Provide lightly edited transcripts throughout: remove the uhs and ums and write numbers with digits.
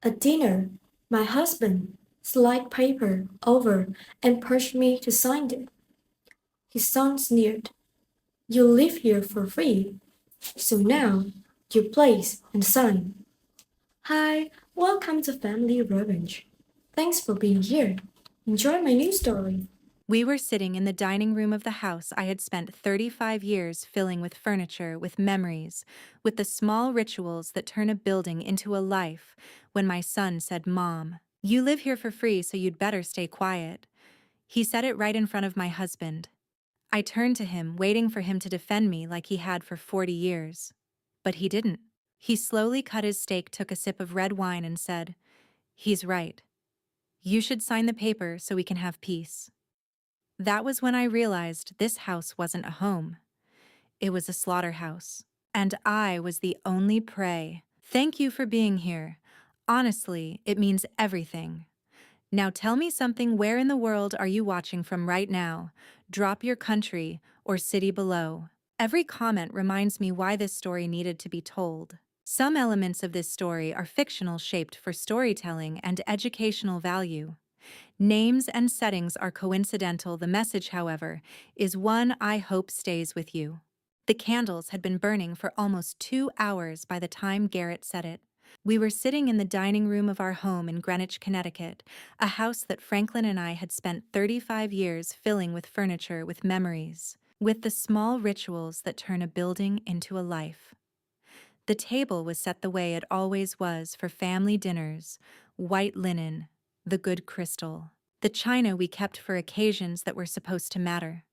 At dinner, my husband slid paper over and pushed me to sign it. His son sneered. You live here for free, so now you place and sign. Hi, welcome to Family Revenge. Thanks for being here. Enjoy my new story. We were sitting in the dining room of the house I had spent 35 years filling with furniture, with memories, with the small rituals that turn a building into a life, when my son said, "Mom, you live here for free, so you'd better stay quiet." He said it right in front of my husband. I turned to him, waiting for him to defend me like he had for 40 years. But he didn't. He slowly cut his steak, took a sip of red wine, and said, "He's right. You should sign the paper so we can have peace." That was when I realized this house wasn't a home. It was a slaughterhouse. And I was the only prey. Thank you for being here. Honestly, it means everything. Now tell me something. Where in the world are you watching from right now? Drop your country or city below. Every comment reminds me why this story needed to be told. Some elements of this story are fictional, shaped for storytelling and educational value. Names and settings are coincidental. The message, however, is one I hope stays with you. The candles had been burning for almost 2 hours by the time Garrett said it. We were sitting in the dining room of our home in Greenwich, Connecticut, a house that Franklin and I had spent 35 years filling with furniture, with memories, with the small rituals that turn a building into a life. The table was set the way it always was for family dinners: white linen, the good crystal, the china we kept for occasions that were supposed to matter.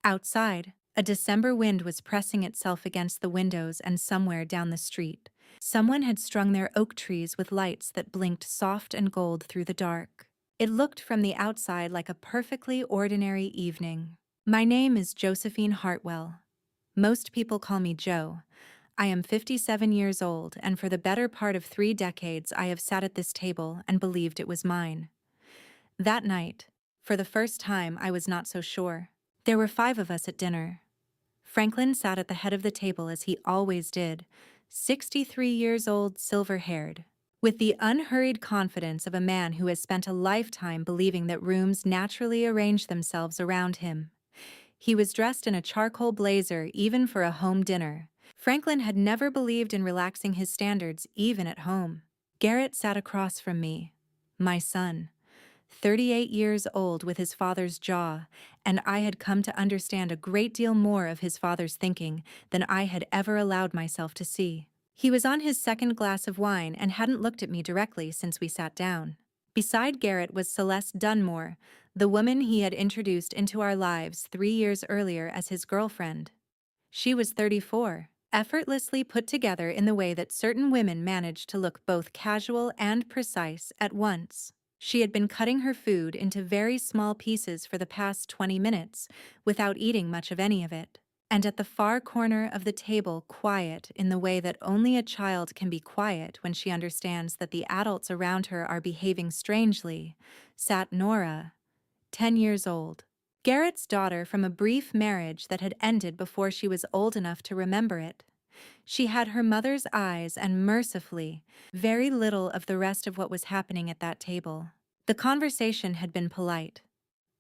Outside, a December wind was pressing itself against the windows, and somewhere down the street, someone had strung their oak trees with lights that blinked soft and gold through the dark. It looked from the outside like a perfectly ordinary evening. My name is Josephine Hartwell. Most people call me Jo. I am 57 years old, and for the better part of 3 decades I have sat at this table and believed it was mine. That night, for the first time, I was not so sure. There were 5 of us at dinner. Franklin sat at the head of the table as he always did, 63 years old, silver-haired, with the unhurried confidence of a man who has spent a lifetime believing that rooms naturally arrange themselves around him. He was dressed in a charcoal blazer even for a home dinner. Franklin had never believed in relaxing his standards even at home. Garrett sat across from me, my son, 38 years old, with his father's jaw, and I had come to understand a great deal more of his father's thinking than I had ever allowed myself to see. He was on his second glass of wine and hadn't looked at me directly since we sat down. Beside Garrett was Celeste Dunmore, the woman he had introduced into our lives 3 years earlier as his girlfriend. She was 34, effortlessly put together in the way that certain women manage to look both casual and precise at once. She had been cutting her food into very small pieces for the past 20 minutes, without eating much of any of it. And at the far corner of the table, quiet in the way that only a child can be quiet when she understands that the adults around her are behaving strangely, sat Nora, 10 years old. Garrett's daughter from a brief marriage that had ended before she was old enough to remember it. She had her mother's eyes and, mercifully, very little of the rest of what was happening at that table. The conversation had been polite.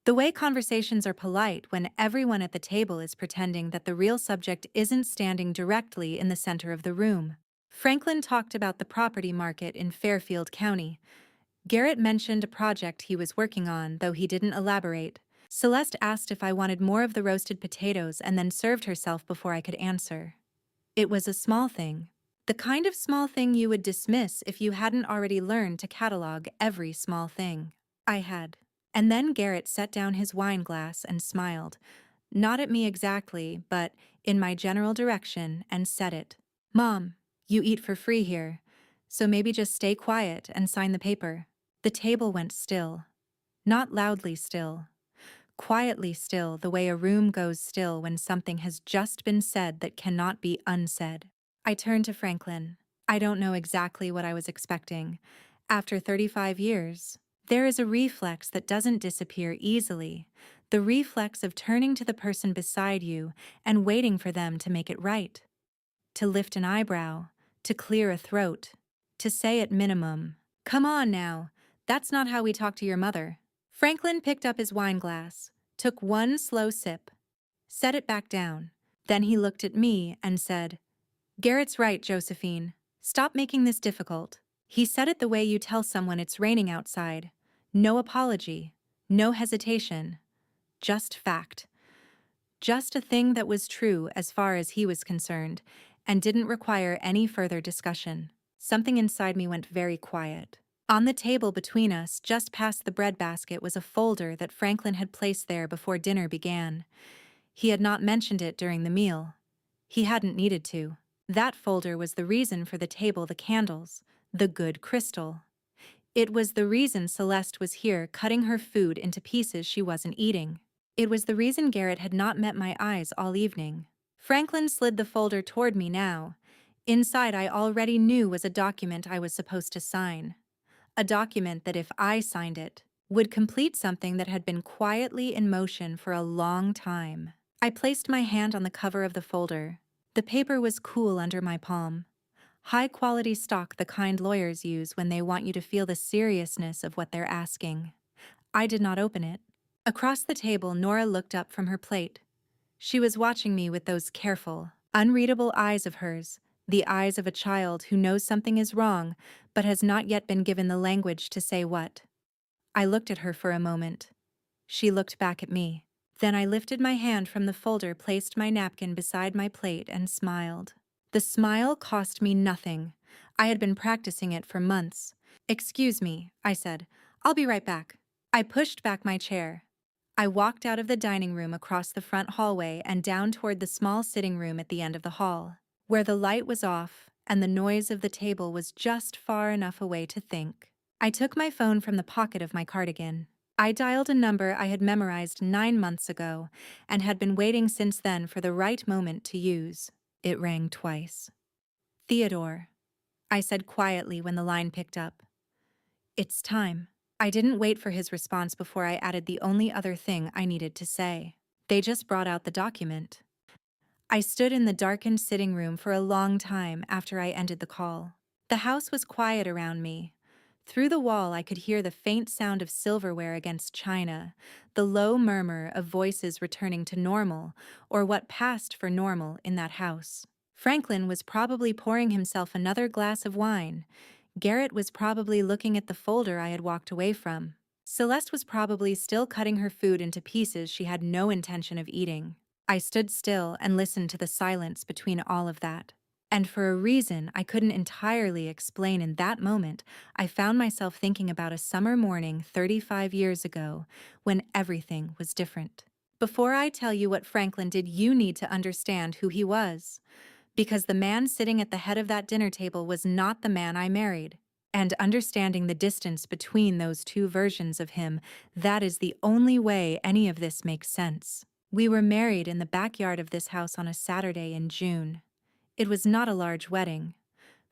The way conversations are polite when everyone at the table is pretending that the real subject isn't standing directly in the center of the room. Franklin talked about the property market in Fairfield County. Garrett mentioned a project he was working on, though he didn't elaborate. Celeste asked if I wanted more of the roasted potatoes and then served herself before I could answer. It was a small thing. The kind of small thing you would dismiss if you hadn't already learned to catalog every small thing. I had. And then Garrett set down his wine glass and smiled, not at me exactly, but in my general direction, and said it. "Mom, you eat for free here, so maybe just stay quiet and sign the paper." The table went still. Not loudly still. Quietly still, the way a room goes still when something has just been said that cannot be unsaid. I turned to Franklin. I don't know exactly what I was expecting. After 35 years, there is a reflex that doesn't disappear easily, the reflex of turning to the person beside you and waiting for them to make it right. To lift an eyebrow, to clear a throat, to say at minimum, Come on now. That's not how we talk to your mother. Franklin picked up his wine glass, took one slow sip, set it back down. Then he looked at me and said, Garrett's right, Josephine. Stop making this difficult. He said it the way you tell someone it's raining outside. No apology, no hesitation, just fact. Just a thing that was true as far as he was concerned, and didn't require any further discussion. Something inside me went very quiet. On the table between us, just past the breadbasket, was a folder that Franklin had placed there before dinner began. He had not mentioned it during the meal. He hadn't needed to. That folder was the reason for the table, the candles, the good crystal. It was the reason Celeste was here cutting her food into pieces she wasn't eating. It was the reason Garrett had not met my eyes all evening. Franklin slid the folder toward me now. Inside, I already knew was a document I was supposed to sign. A document that, if I signed it, would complete something that had been quietly in motion for a long time. I placed my hand on the cover of the folder. The paper was cool under my palm. High-quality stock, the kind lawyers use when they want you to feel the seriousness of what they're asking. I did not open it. Across the table, Nora looked up from her plate. She was watching me with those careful, unreadable eyes of hers, the eyes of a child who knows something is wrong but has not yet been given the language to say what. I looked at her for a moment. She looked back at me. Then I lifted my hand from the folder, placed my napkin beside my plate, and smiled. The smile cost me nothing. I had been practicing it for months. Excuse me, I said. I'll be right back. I pushed back my chair. I walked out of the dining room across the front hallway and down toward the small sitting room at the end of the hall, where the light was off and the noise of the table was just far enough away to think. I took my phone from the pocket of my cardigan. I dialed a number I had memorized 9 months ago and had been waiting since then for the right moment to use. It rang twice. Theodore, I said quietly when the line picked up. It's time. I didn't wait for his response before I added the only other thing I needed to say. They just brought out the document. I stood in the darkened sitting room for a long time after I ended the call. The house was quiet around me. Through the wall, I could hear the faint sound of silverware against china, the low murmur of voices returning to normal, or what passed for normal in that house. Franklin was probably pouring himself another glass of wine. Garrett was probably looking at the folder I had walked away from. Celeste was probably still cutting her food into pieces she had no intention of eating. I stood still and listened to the silence between all of that. And for a reason I couldn't entirely explain in that moment, I found myself thinking about a summer morning 35 years ago when everything was different. Before I tell you what Franklin did, you need to understand who he was. Because the man sitting at the head of that dinner table was not the man I married. And understanding the distance between those two versions of him, that is the only way any of this makes sense. We were married in the backyard of this house on a Saturday in June. It was not a large wedding.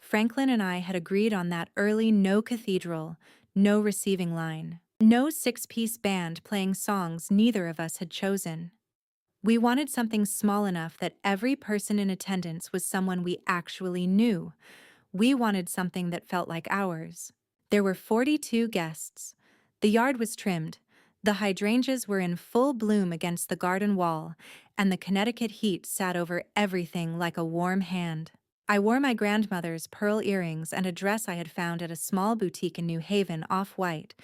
Franklin and I had agreed on that early no cathedral, no receiving line, no six-piece band playing songs neither of us had chosen. We wanted something small enough that every person in attendance was someone we actually knew. We wanted something that felt like ours. There were 42 guests. The yard was trimmed. The hydrangeas were in full bloom against the garden wall, and the Connecticut heat sat over everything like a warm hand. I wore my grandmother's pearl earrings and a dress I had found at a small boutique in New Haven, off-white,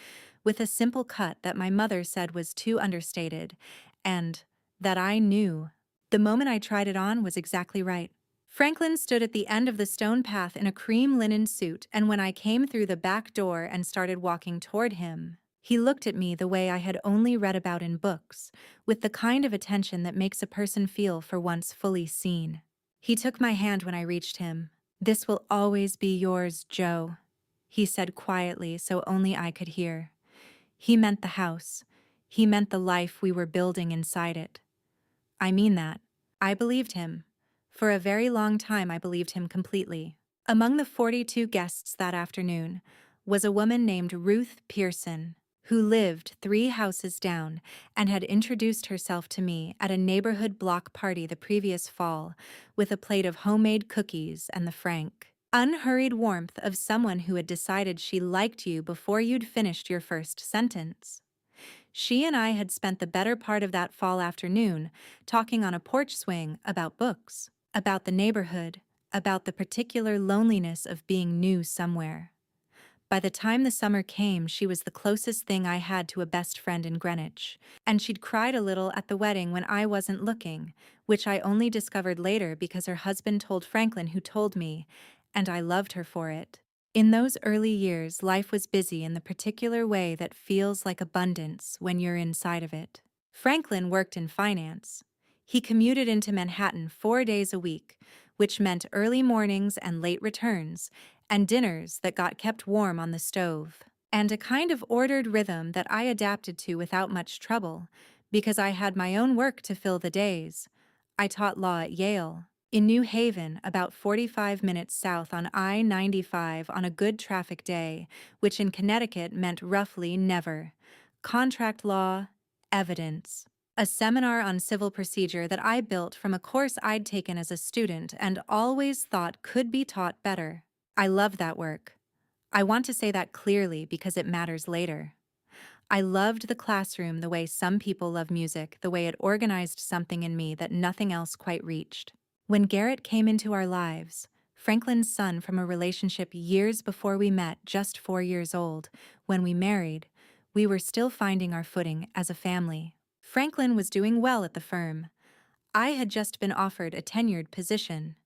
with a simple cut that my mother said was too understated, and that I knew. The moment I tried it on was exactly right. Franklin stood at the end of the stone path in a cream linen suit, and when I came through the back door and started walking toward him, he looked at me the way I had only read about in books, with the kind of attention that makes a person feel for once fully seen. He took my hand when I reached him. "This will always be yours, Joe," he said quietly so only I could hear. He meant the house. He meant the life we were building inside it. I mean that. I believed him. For a very long time I believed him completely. Among the 42 guests that afternoon was a woman named Ruth Pearson, who lived 3 houses down and had introduced herself to me at a neighborhood block party the previous fall with a plate of homemade cookies and the franc. Unhurried warmth of someone who had decided she liked you before you'd finished your first sentence. She and I had spent the better part of that fall afternoon talking on a porch swing about books, about the neighborhood, about the particular loneliness of being new somewhere. By the time the summer came, she was the closest thing I had to a best friend in Greenwich, and she'd cried a little at the wedding when I wasn't looking, which I only discovered later because her husband told Franklin, who told me, and I loved her for it. In those early years, life was busy in the particular way that feels like abundance when you're inside of it. Franklin worked in finance. He commuted into Manhattan 4 days a week, which meant early mornings and late returns, and dinners that got kept warm on the stove, and a kind of ordered rhythm that I adapted to without much trouble, because I had my own work to fill the days. I taught law at Yale, in New Haven, about 45 minutes south on I-95 on a good traffic day, which in Connecticut meant roughly never. Contract law, evidence. A seminar on civil procedure that I built from a course I'd taken as a student and always thought could be taught better. I loved that work. I want to say that clearly because it matters later. I loved the classroom the way some people love music, the way it organized something in me that nothing else quite reached. When Garrett came into our lives, Franklin's son from a relationship years before we met, just 4 years old, when we married, we were still finding our footing as a family. Franklin was doing well at the firm. I had just been offered a tenured position.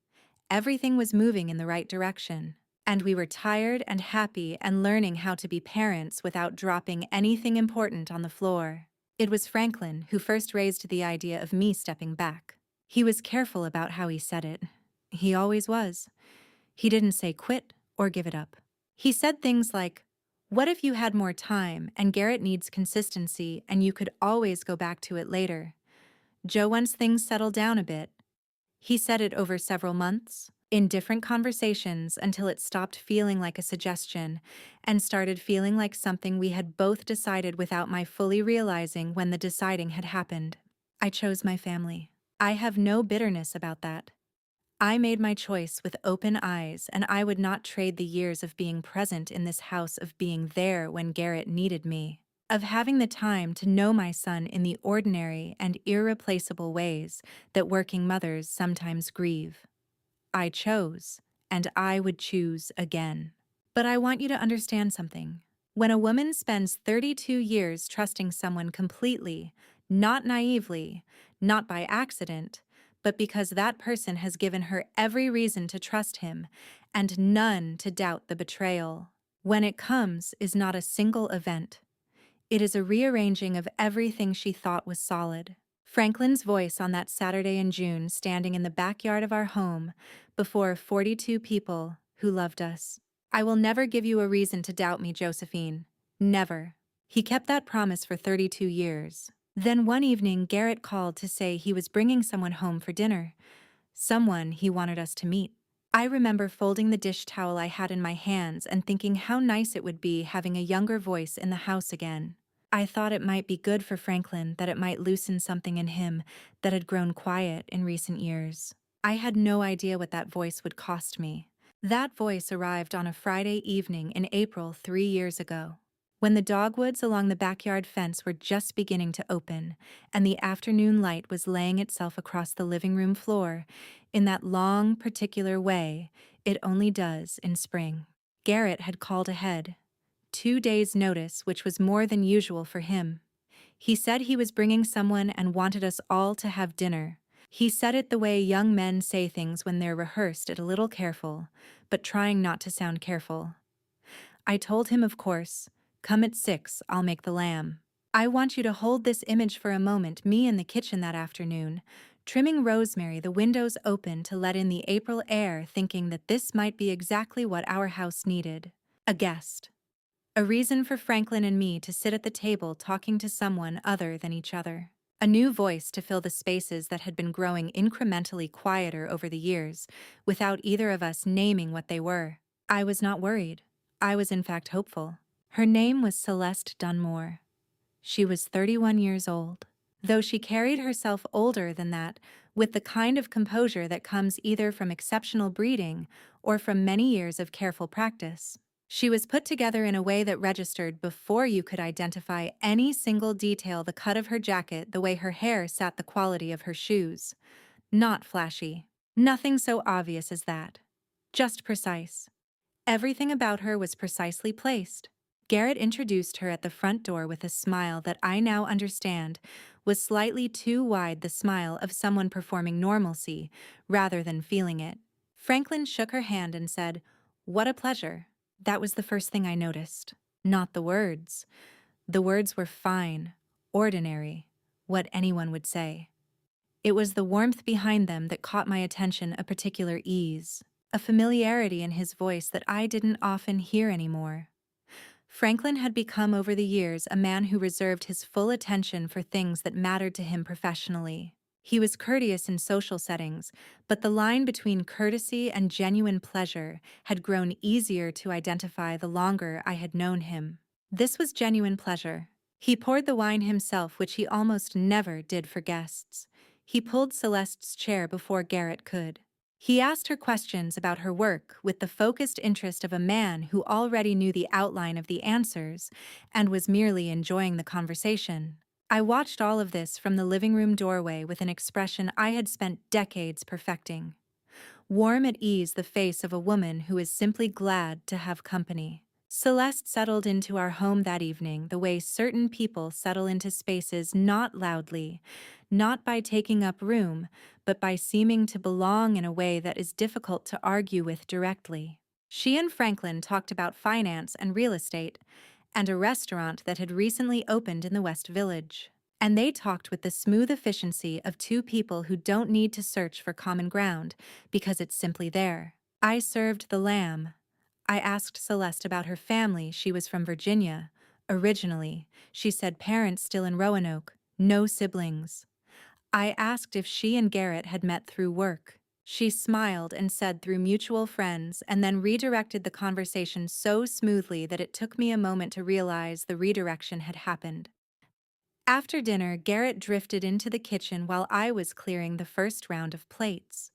Everything was moving in the right direction. And we were tired and happy and learning how to be parents without dropping anything important on the floor. It was Franklin who first raised the idea of me stepping back. He was careful about how he said it. He always was. He didn't say quit or give it up. He said things like, "What if you had more time and Garrett needs consistency and you could always go back to it later? Joe, once things settled down a bit." He said it over several months, in different conversations, until it stopped feeling like a suggestion and started feeling like something we had both decided without my fully realizing when the deciding had happened. I chose my family. I have no bitterness about that. I made my choice with open eyes, and I would not trade the years of being present in this house, of being there when Garrett needed me, of having the time to know my son in the ordinary and irreplaceable ways that working mothers sometimes grieve. I chose, and I would choose again. But I want you to understand something. When a woman spends 32 years trusting someone completely, not naively, not by accident, but because that person has given her every reason to trust him and none to doubt the betrayal, when it comes is not a single event. It is a rearranging of everything she thought was solid. Franklin's voice on that Saturday in June, standing in the backyard of our home before 42 people who loved us. "I will never give you a reason to doubt me, Josephine. Never." He kept that promise for 32 years. Then one evening, Garrett called to say he was bringing someone home for dinner, someone he wanted us to meet. I remember folding the dish towel I had in my hands and thinking how nice it would be having a younger voice in the house again. I thought it might be good for Franklin, that it might loosen something in him that had grown quiet in recent years. I had no idea what that voice would cost me. That voice arrived on a Friday evening in April 3 years ago, when the dogwoods along the backyard fence were just beginning to open, and the afternoon light was laying itself across the living room floor in that long, particular way it only does in spring. Garrett had called ahead. 2 days' notice, which was more than usual for him. He said he was bringing someone and wanted us all to have dinner. He said it the way young men say things when they're rehearsed at a little careful, but trying not to sound careful. I told him, of course, "Come at 6, I'll make the lamb." I want you to hold this image for a moment, me in the kitchen that afternoon, trimming rosemary, the windows open to let in the April air, thinking that this might be exactly what our house needed. A guest. A reason for Franklin and me to sit at the table talking to someone other than each other. A new voice to fill the spaces that had been growing incrementally quieter over the years, without either of us naming what they were. I was not worried. I was in fact hopeful. Her name was Celeste Dunmore. She was 31 years old. Though she carried herself older than that, with the kind of composure that comes either from exceptional breeding or from many years of careful practice. She was put together in a way that registered before you could identify any single detail: the cut of her jacket, the way her hair sat, the quality of her shoes. Not flashy. Nothing so obvious as that. Just precise. Everything about her was precisely placed. Garrett introduced her at the front door with a smile that I now understand was slightly too wide, the smile of someone performing normalcy rather than feeling it. Franklin shook her hand and said, "What a pleasure." That was the first thing I noticed. Not the words. The words were fine, ordinary, what anyone would say. It was the warmth behind them that caught my attention, a particular ease, a familiarity in his voice that I didn't often hear anymore. Franklin had become over the years a man who reserved his full attention for things that mattered to him professionally. He was courteous in social settings, but the line between courtesy and genuine pleasure had grown easier to identify the longer I had known him. This was genuine pleasure. He poured the wine himself, which he almost never did for guests. He pulled Celeste's chair before Garrett could. He asked her questions about her work with the focused interest of a man who already knew the outline of the answers and was merely enjoying the conversation. I watched all of this from the living room doorway with an expression I had spent decades perfecting. Warm at ease, the face of a woman who is simply glad to have company. Celeste settled into our home that evening the way certain people settle into spaces, not loudly, not by taking up room, but by seeming to belong in a way that is difficult to argue with directly. She and Franklin talked about finance and real estate, and a restaurant that had recently opened in the West Village. And they talked with the smooth efficiency of two people who don't need to search for common ground because it's simply there. I served the lamb. I asked Celeste about her family. She was from Virginia. Originally, she said parents still in Roanoke, no siblings. I asked if she and Garrett had met through work. She smiled and said through mutual friends, and then redirected the conversation so smoothly that it took me a moment to realize the redirection had happened. After dinner, Garrett drifted into the kitchen while I was clearing the first round of plates.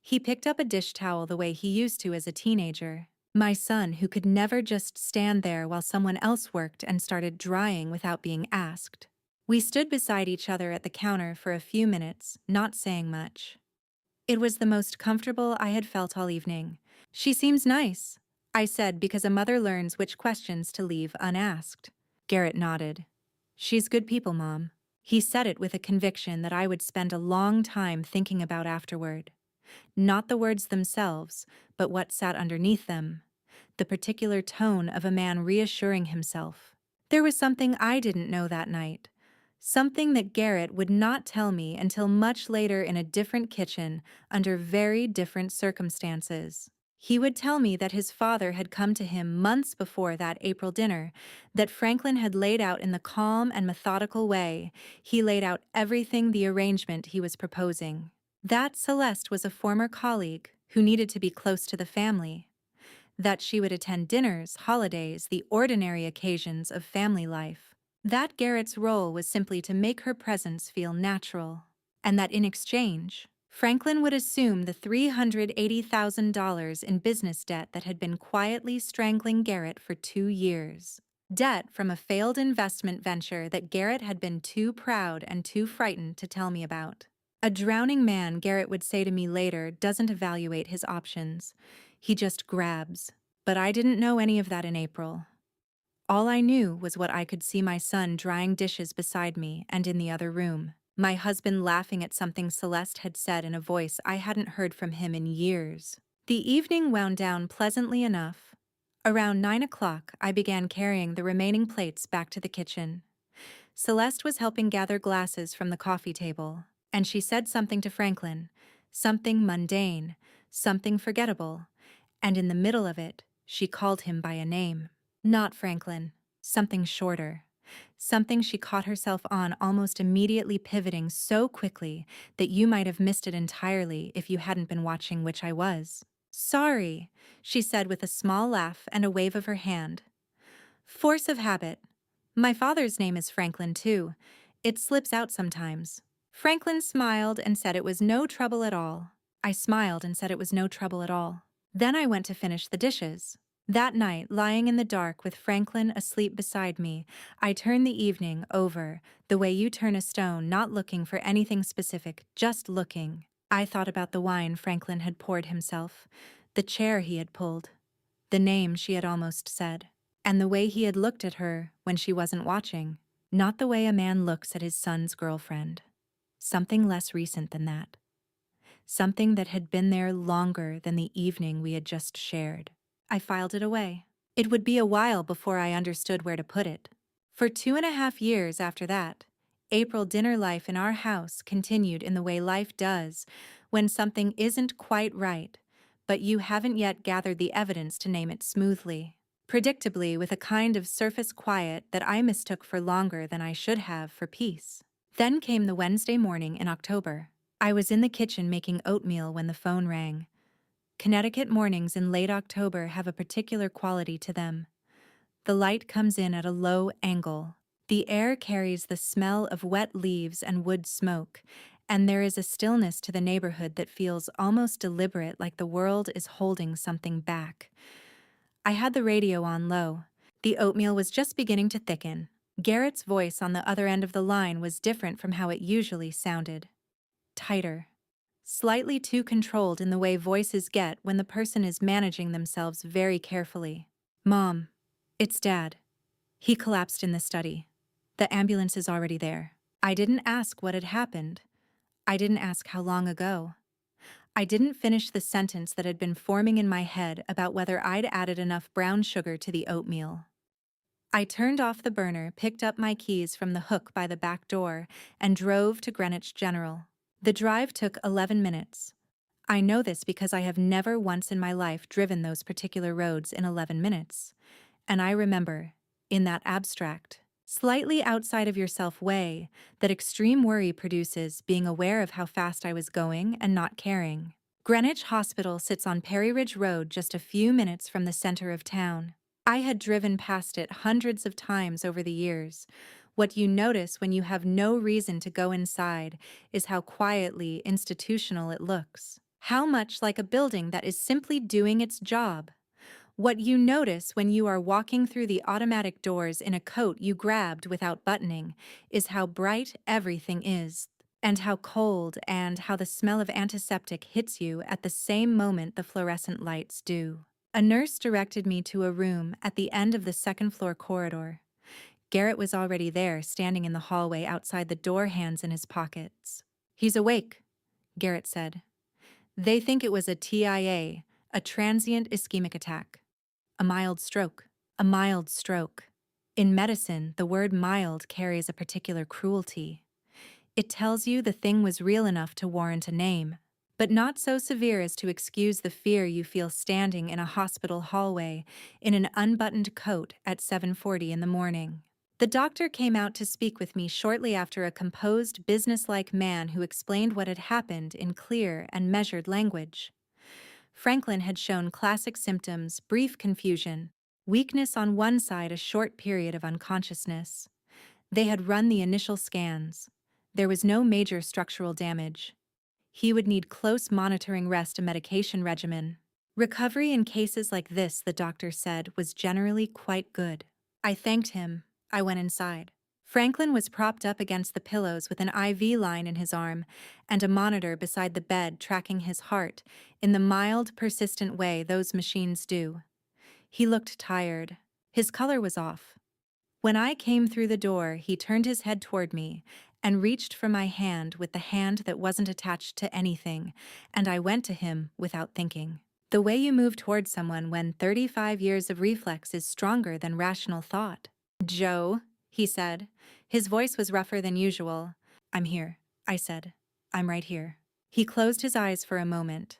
He picked up a dish towel the way he used to as a teenager. My son, who could never just stand there while someone else worked, and started drying without being asked. We stood beside each other at the counter for a few minutes, not saying much. It was the most comfortable I had felt all evening. "She seems nice," I said, because a mother learns which questions to leave unasked. Garrett nodded. "She's good people, Mom." He said it with a conviction that I would spend a long time thinking about afterward. Not the words themselves, but what sat underneath them. The particular tone of a man reassuring himself. There was something I didn't know that night. Something that Garrett would not tell me until much later in a different kitchen, under very different circumstances. He would tell me that his father had come to him months before that April dinner, that Franklin had laid out in the calm and methodical way he laid out everything, the arrangement he was proposing. That Celeste was a former colleague who needed to be close to the family. That she would attend dinners, holidays, the ordinary occasions of family life. That Garrett's role was simply to make her presence feel natural. And that in exchange, Franklin would assume the $380,000 in business debt that had been quietly strangling Garrett for 2 years. Debt from a failed investment venture that Garrett had been too proud and too frightened to tell me about. A drowning man, Garrett would say to me later, doesn't evaluate his options. He just grabs. But I didn't know any of that in April. All I knew was what I could see: my son drying dishes beside me and in the other room. My husband laughing at something Celeste had said in a voice I hadn't heard from him in years. The evening wound down pleasantly enough. Around 9 o'clock, I began carrying the remaining plates back to the kitchen. Celeste was helping gather glasses from the coffee table, and she said something to Franklin, something mundane, something forgettable, and in the middle of it, she called him by a name. Not Franklin, something shorter. Something she caught herself on, almost immediately pivoting so quickly that you might have missed it entirely if you hadn't been watching, which I was. "Sorry," she said with a small laugh and a wave of her hand. "Force of habit. My father's name is Franklin, too. It slips out sometimes." Franklin smiled and said it was no trouble at all. I smiled and said it was no trouble at all. Then I went to finish the dishes. That night, lying in the dark with Franklin asleep beside me, I turned the evening over, the way you turn a stone, not looking for anything specific, just looking. I thought about the wine Franklin had poured himself, the chair he had pulled, the name she had almost said, and the way he had looked at her when she wasn't watching, not the way a man looks at his son's girlfriend. Something less recent than that. Something that had been there longer than the evening we had just shared. I filed it away. It would be a while before I understood where to put it. For 2.5 years after that, April dinner life in our house continued in the way life does when something isn't quite right, but you haven't yet gathered the evidence to name it smoothly. Predictably, with a kind of surface quiet that I mistook for longer than I should have for peace. Then came the Wednesday morning in October. I was in the kitchen making oatmeal when the phone rang. Connecticut mornings in late October have a particular quality to them. The light comes in at a low angle. The air carries the smell of wet leaves and wood smoke, and there is a stillness to the neighborhood that feels almost deliberate, like the world is holding something back. I had the radio on low. The oatmeal was just beginning to thicken. Garrett's voice on the other end of the line was different from how it usually sounded. Tighter. Slightly too controlled in the way voices get when the person is managing themselves very carefully. "Mom, it's Dad." He collapsed in the study. "The ambulance is already there." I didn't ask what had happened. I didn't ask how long ago. I didn't finish the sentence that had been forming in my head about whether I'd added enough brown sugar to the oatmeal. I turned off the burner, picked up my keys from the hook by the back door, and drove to Greenwich General. The drive took 11 minutes. I know this because I have never once in my life driven those particular roads in 11 minutes. And I remember, in that abstract, slightly outside of yourself way, that extreme worry produces being aware of how fast I was going and not caring. Greenwich Hospital sits on Perry Ridge Road, just a few minutes from the center of town. I had driven past it hundreds of times over the years. What you notice when you have no reason to go inside is how quietly institutional it looks. How much like a building that is simply doing its job. What you notice when you are walking through the automatic doors in a coat you grabbed without buttoning is how bright everything is, and how cold, and how the smell of antiseptic hits you at the same moment the fluorescent lights do. A nurse directed me to a room at the end of the second-floor corridor. Garrett was already there, standing in the hallway outside the door, hands in his pockets. "He's awake," Garrett said. "They think it was a TIA, a transient ischemic attack. A mild stroke. A mild stroke." In medicine, the word mild carries a particular cruelty. It tells you the thing was real enough to warrant a name, but not so severe as to excuse the fear you feel standing in a hospital hallway in an unbuttoned coat at 7:40 in the morning. The doctor came out to speak with me shortly after, a composed, businesslike man who explained what had happened in clear and measured language. Franklin had shown classic symptoms: brief confusion, weakness on one side, a short period of unconsciousness. They had run the initial scans. There was no major structural damage. He would need close monitoring, rest, a medication regimen. Recovery in cases like this, the doctor said, was generally quite good. I thanked him. I went inside. Franklin was propped up against the pillows with an IV line in his arm and a monitor beside the bed tracking his heart in the mild, persistent way those machines do. He looked tired. His color was off. When I came through the door, he turned his head toward me and reached for my hand with the hand that wasn't attached to anything, and I went to him without thinking. The way you move toward someone when 35 years of reflex is stronger than rational thought. "Joe," he said. His voice was rougher than usual. "I'm here," I said. "I'm right here." He closed his eyes for a moment.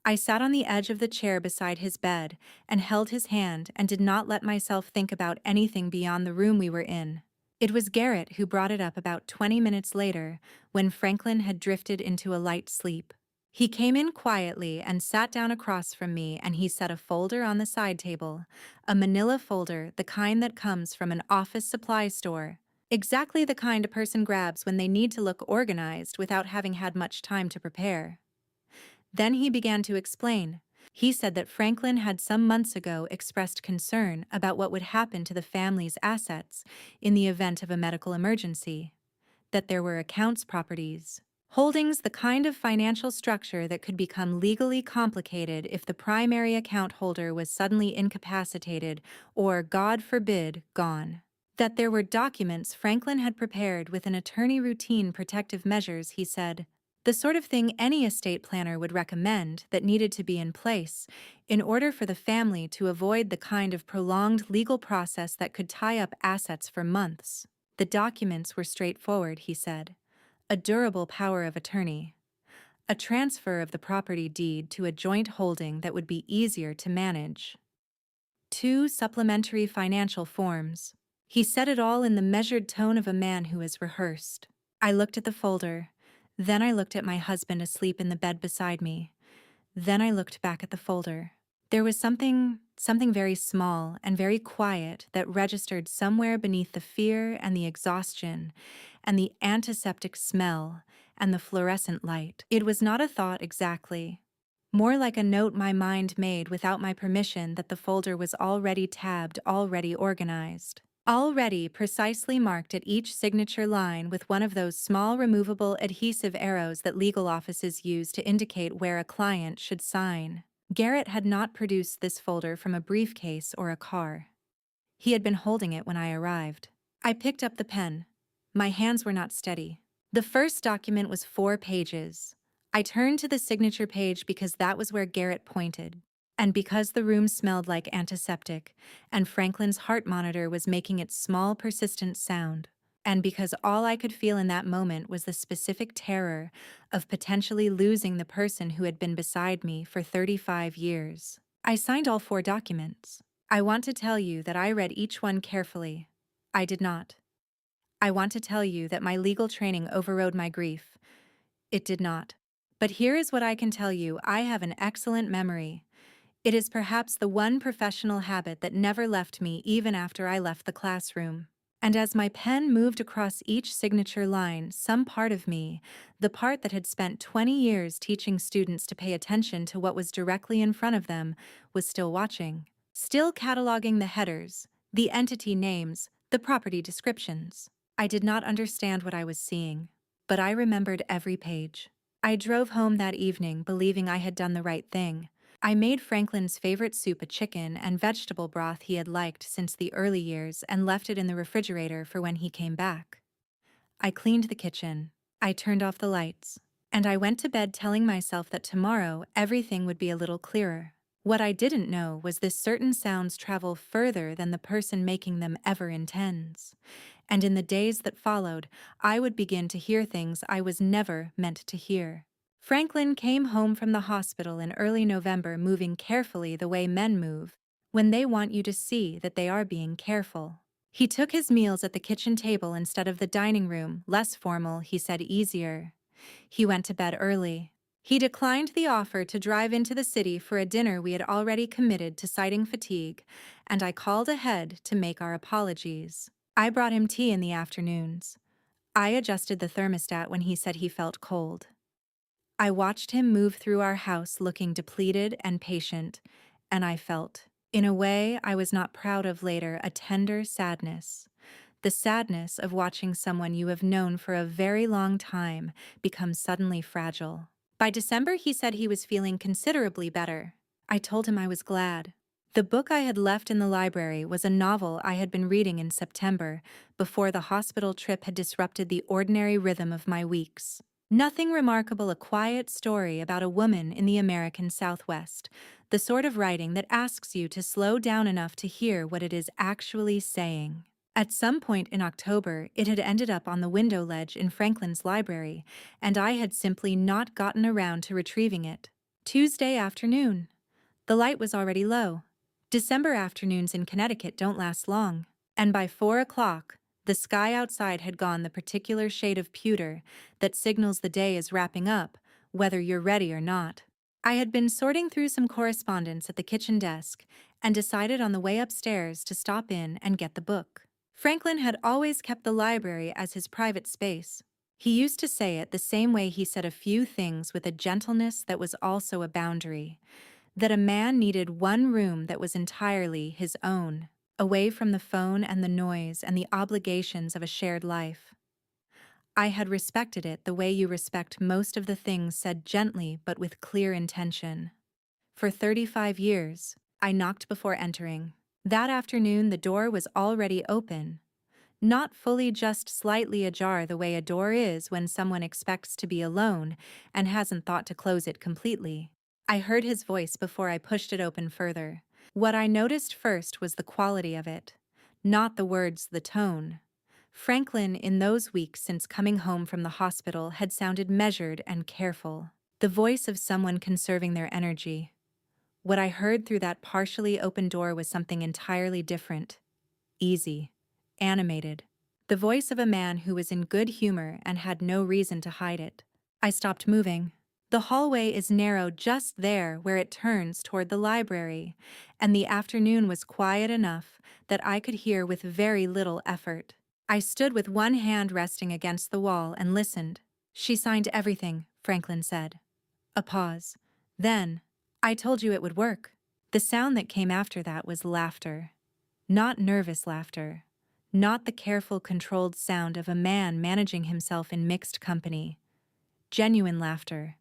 I sat on the edge of the chair beside his bed and held his hand and did not let myself think about anything beyond the room we were in. It was Garrett who brought it up about 20 minutes later, when Franklin had drifted into a light sleep. He came in quietly and sat down across from me, and he set a folder on the side table, a manila folder, the kind that comes from an office supply store. Exactly the kind a person grabs when they need to look organized without having had much time to prepare. Then he began to explain. He said that Franklin had some months ago expressed concern about what would happen to the family's assets in the event of a medical emergency, that there were accounts properties, holdings, the kind of financial structure that could become legally complicated if the primary account holder was suddenly incapacitated or, God forbid, gone. That there were documents Franklin had prepared with an attorney routine protective measures, he said. The sort of thing any estate planner would recommend that needed to be in place in order for the family to avoid the kind of prolonged legal process that could tie up assets for months. The documents were straightforward, he said. A durable power of attorney. A transfer of the property deed to a joint holding that would be easier to manage. 2 supplementary financial forms. He said it all in the measured tone of a man who has rehearsed. I looked at the folder. Then I looked at my husband asleep in the bed beside me. Then I looked back at the folder. There was something very small and very quiet that registered somewhere beneath the fear and the exhaustion and the antiseptic smell and the fluorescent light. It was not a thought exactly. More like a note my mind made without my permission that the folder was already tabbed, already organized. Already precisely marked at each signature line with one of those small removable adhesive arrows that legal offices use to indicate where a client should sign. Garrett had not produced this folder from a briefcase or a car. He had been holding it when I arrived. I picked up the pen. My hands were not steady. The first document was 4 pages. I turned to the signature page because that was where Garrett pointed, and because the room smelled like antiseptic, and Franklin's heart monitor was making its small, persistent sound, and because all I could feel in that moment was the specific terror of potentially losing the person who had been beside me for 35 years. I signed all 4 documents. I want to tell you that I read each one carefully. I did not. I want to tell you that my legal training overrode my grief. It did not. But here is what I can tell you. I have an excellent memory. It is perhaps the one professional habit that never left me even after I left the classroom. And as my pen moved across each signature line, some part of me, the part that had spent 20 years teaching students to pay attention to what was directly in front of them, was still watching, still cataloging the headers, the entity names, the property descriptions. I did not understand what I was seeing, but I remembered every page. I drove home that evening believing I had done the right thing. I made Franklin's favorite soup, a chicken and vegetable broth he had liked since the early years, and left it in the refrigerator for when he came back. I cleaned the kitchen. I turned off the lights. And I went to bed telling myself that tomorrow everything would be a little clearer. What I didn't know was this: certain sounds travel further than the person making them ever intends. And in the days that followed, I would begin to hear things I was never meant to hear. Franklin came home from the hospital in early November, moving carefully the way men move, when they want you to see that they are being careful. He took his meals at the kitchen table instead of the dining room, less formal, he said, easier. He went to bed early. He declined the offer to drive into the city for a dinner we had already committed to, citing fatigue, and I called ahead to make our apologies. I brought him tea in the afternoons. I adjusted the thermostat when he said he felt cold. I watched him move through our house looking depleted and patient, and I felt, in a way I was not proud of later, a tender sadness. The sadness of watching someone you have known for a very long time become suddenly fragile. By December, he said he was feeling considerably better. I told him I was glad. The book I had left in the library was a novel I had been reading in September, before the hospital trip had disrupted the ordinary rhythm of my weeks. Nothing remarkable, a quiet story about a woman in the American Southwest, the sort of writing that asks you to slow down enough to hear what it is actually saying. At some point in October, it had ended up on the window ledge in Franklin's library, and I had simply not gotten around to retrieving it. Tuesday afternoon. The light was already low. December afternoons in Connecticut don't last long, and by 4 o'clock, the sky outside had gone the particular shade of pewter that signals the day is wrapping up, whether you're ready or not. I had been sorting through some correspondence at the kitchen desk and decided on the way upstairs to stop in and get the book. Franklin had always kept the library as his private space. He used to say it the same way he said a few things, with a gentleness that was also a boundary, that a man needed one room that was entirely his own, away from the phone and the noise and the obligations of a shared life. I had respected it the way you respect most of the things said gently but with clear intention. For 35 years, I knocked before entering. That afternoon, the door was already open. Not fully, just slightly ajar, the way a door is when someone expects to be alone and hasn't thought to close it completely. I heard his voice before I pushed it open further. What I noticed first was the quality of it. Not the words, the tone. Franklin, in those weeks since coming home from the hospital, had sounded measured and careful. The voice of someone conserving their energy. What I heard through that partially open door was something entirely different. Easy. Animated. The voice of a man who was in good humor and had no reason to hide it. I stopped moving. The hallway is narrow just there where it turns toward the library, and the afternoon was quiet enough that I could hear with very little effort. I stood with one hand resting against the wall and listened. "She signed everything," Franklin said. A pause. Then, "I told you it would work." The sound that came after that was laughter. Not nervous laughter. Not the careful, controlled sound of a man managing himself in mixed company. Genuine laughter.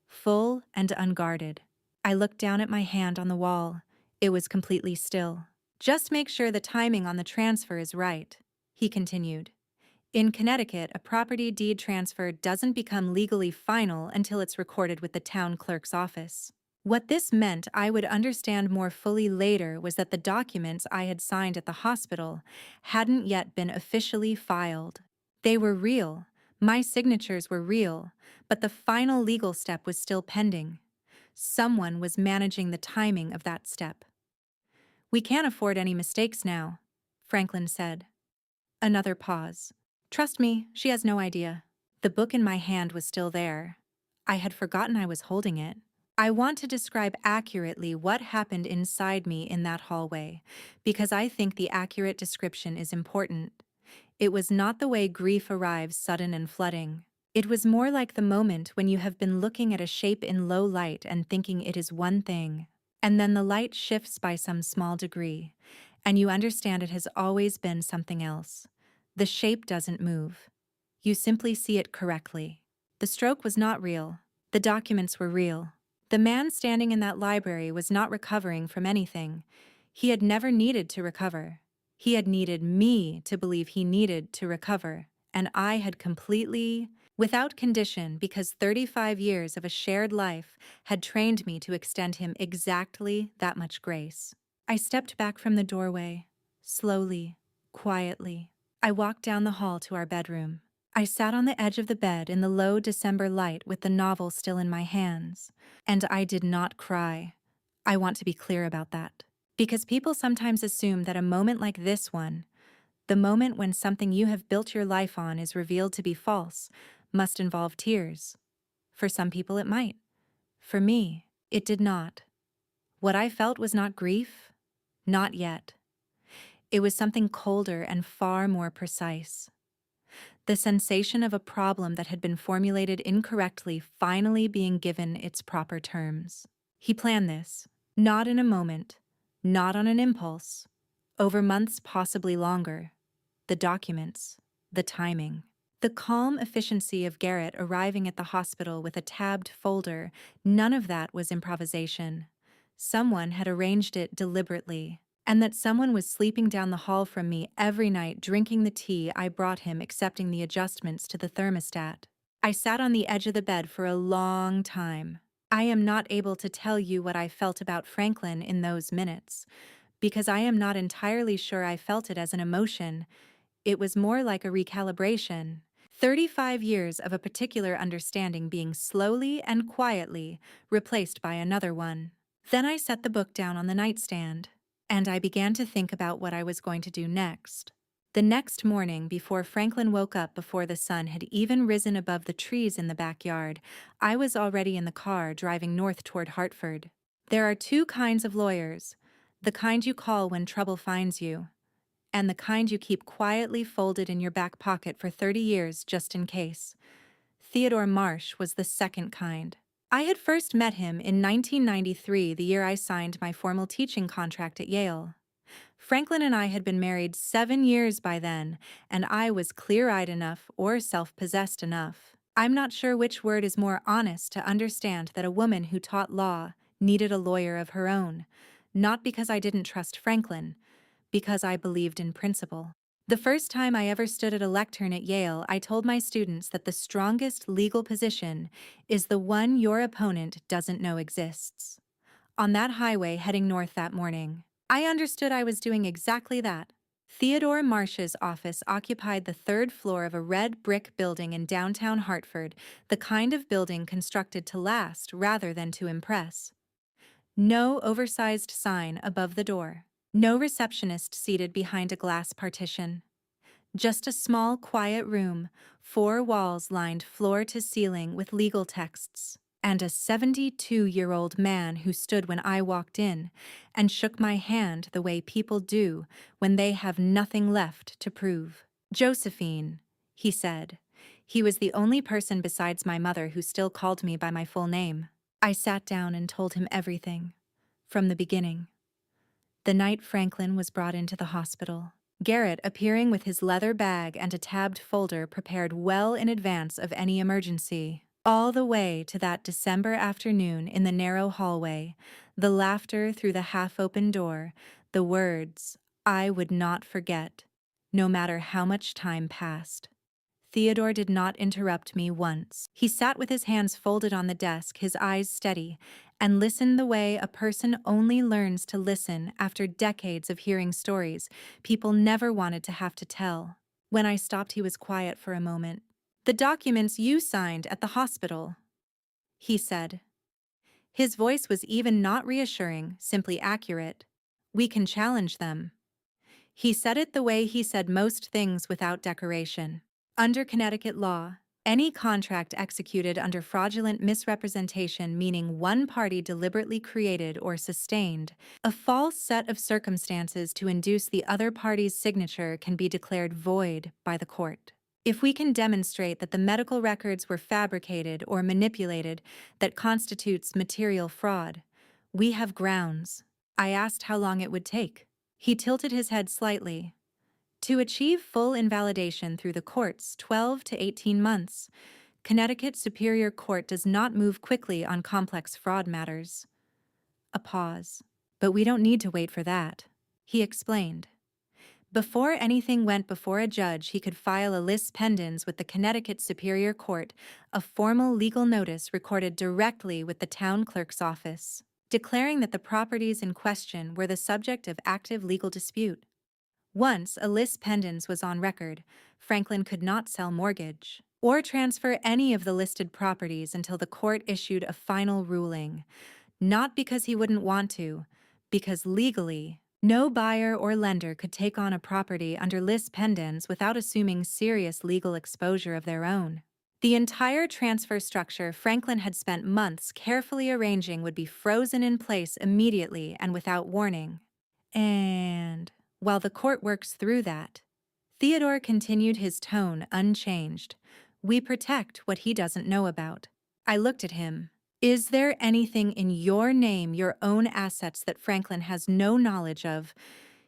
Full and unguarded. I looked down at my hand on the wall. It was completely still. "Just make sure the timing on the transfer is right," he continued. "In Connecticut, a property deed transfer doesn't become legally final until it's recorded with the town clerk's office." What this meant I would understand more fully later was that the documents I had signed at the hospital hadn't yet been officially filed. They were real, my signatures were real, but the final legal step was still pending. Someone was managing the timing of that step. "We can't afford any mistakes now," Franklin said. Another pause. "Trust me, she has no idea." The book in my hand was still there. I had forgotten I was holding it. I want to describe accurately what happened inside me in that hallway, because I think the accurate description is important. It was not the way grief arrives sudden and flooding. It was more like the moment when you have been looking at a shape in low light and thinking it is one thing, and then the light shifts by some small degree, and you understand it has always been something else. The shape doesn't move. You simply see it correctly. The stroke was not real. The documents were real. The man standing in that library was not recovering from anything. He had never needed to recover. He had needed me to believe he needed to recover, and I had completely, without condition, because 35 years of a shared life had trained me to extend him exactly that much grace. I stepped back from the doorway, slowly, quietly. I walked down the hall to our bedroom. I sat on the edge of the bed in the low December light with the novel still in my hands. And I did not cry. I want to be clear about that. Because people sometimes assume that a moment like this one, the moment when something you have built your life on is revealed to be false, must involve tears. For some people it might. For me, it did not. What I felt was not grief. Not yet. It was something colder and far more precise. The sensation of a problem that had been formulated incorrectly finally being given its proper terms. He planned this, not in a moment, not on an impulse, over months, possibly longer. The documents, the timing. The calm efficiency of Garrett arriving at the hospital with a tabbed folder, none of that was improvisation. Someone had arranged it deliberately. And that someone was sleeping down the hall from me every night, drinking the tea I brought him, accepting the adjustments to the thermostat. I sat on the edge of the bed for a long time. I am not able to tell you what I felt about Franklin in those minutes, because I am not entirely sure I felt it as an emotion. It was more like a recalibration. 35 years of a particular understanding being slowly and quietly replaced by another one. Then I set the book down on the nightstand. And I began to think about what I was going to do next. The next morning, before Franklin woke up, before the sun had even risen above the trees in the backyard, I was already in the car driving north toward Hartford. There are two kinds of lawyers, the kind you call when trouble finds you, and the kind you keep quietly folded in your back pocket for 30 years just in case. Theodore Marsh was the second kind. I had first met him in 1993, the year I signed my formal teaching contract at Yale. Franklin and I had been married 7 years by then, and I was clear-eyed enough or self-possessed enough. I'm not sure which word is more honest to understand that a woman who taught law needed a lawyer of her own, not because I didn't trust Franklin, because I believed in principle. The first time I ever stood at a lectern at Yale, I told my students that the strongest legal position is the one your opponent doesn't know exists. On that highway heading north that morning, I understood I was doing exactly that. Theodore Marsh's office occupied the third floor of a red brick building in downtown Hartford, the kind of building constructed to last rather than to impress. No oversized sign above the door. No receptionist seated behind a glass partition. Just a small, quiet room, 4 walls lined floor to ceiling with legal texts, and a 72-year-old man who stood when I walked in and shook my hand the way people do when they have nothing left to prove. "Josephine," he said. He was the only person besides my mother who still called me by my full name. I sat down and told him everything, from the beginning. The night Franklin was brought into the hospital, Garrett appearing with his leather bag and a tabbed folder prepared well in advance of any emergency. All the way to that December afternoon in the narrow hallway, the laughter through the half-open door, the words, "I would not forget," no matter how much time passed. Theodore did not interrupt me once. He sat with his hands folded on the desk, his eyes steady, and listened the way a person only learns to listen after decades of hearing stories people never wanted to have to tell. When I stopped, he was quiet for a moment. "The documents you signed at the hospital," he said. His voice was even not reassuring, simply accurate. "We can challenge them." He said it the way he said most things without decoration. Under Connecticut law, any contract executed under fraudulent misrepresentation, meaning one party deliberately created or sustained a false set of circumstances to induce the other party's signature, can be declared void by the court. If we can demonstrate that the medical records were fabricated or manipulated, that constitutes material fraud, we have grounds. I asked how long it would take. He tilted his head slightly. "To achieve full invalidation through the courts, 12 to 18 months. Connecticut Superior Court does not move quickly on complex fraud matters." A pause. "But we don't need to wait for that," he explained. Before anything went before a judge, he could file a lis pendens with the Connecticut Superior Court, a formal legal notice recorded directly with the town clerk's office, declaring that the properties in question were the subject of active legal dispute. Once a lis pendens was on record, Franklin could not sell mortgage or transfer any of the listed properties until the court issued a final ruling. Not because he wouldn't want to, because legally, no buyer or lender could take on a property under lis pendens without assuming serious legal exposure of their own. The entire transfer structure Franklin had spent months carefully arranging would be frozen in place immediately and without warning. And while the court works through that, Theodore continued, his tone unchanged. "We protect what he doesn't know about." I looked at him. "Is there anything in your name, your own assets, that Franklin has no knowledge of?"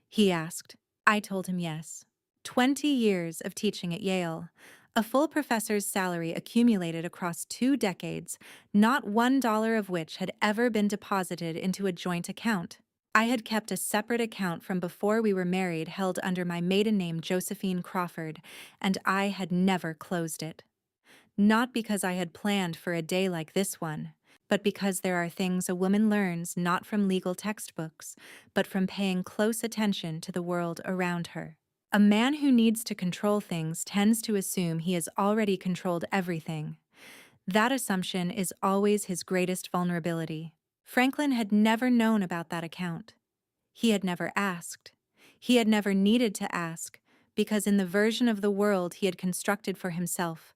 he asked. I told him yes. 20 years of teaching at Yale. A full professor's salary accumulated across 2 decades, not $1 of which had ever been deposited into a joint account. I had kept a separate account from before we were married, held under my maiden name Josephine Crawford, and I had never closed it. Not because I had planned for a day like this one, but because there are things a woman learns not from legal textbooks, but from paying close attention to the world around her. A man who needs to control things tends to assume he has already controlled everything. That assumption is always his greatest vulnerability. Franklin had never known about that account. He had never asked. He had never needed to ask, because in the version of the world he had constructed for himself,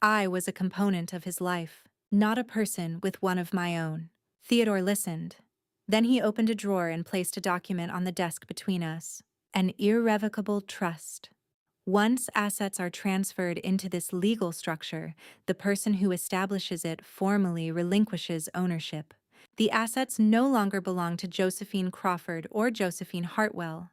I was a component of his life, not a person with one of my own. Theodore listened. Then he opened a drawer and placed a document on the desk between us. An irrevocable trust. Once assets are transferred into this legal structure, the person who establishes it formally relinquishes ownership. The assets no longer belong to Josephine Crawford or Josephine Hartwell.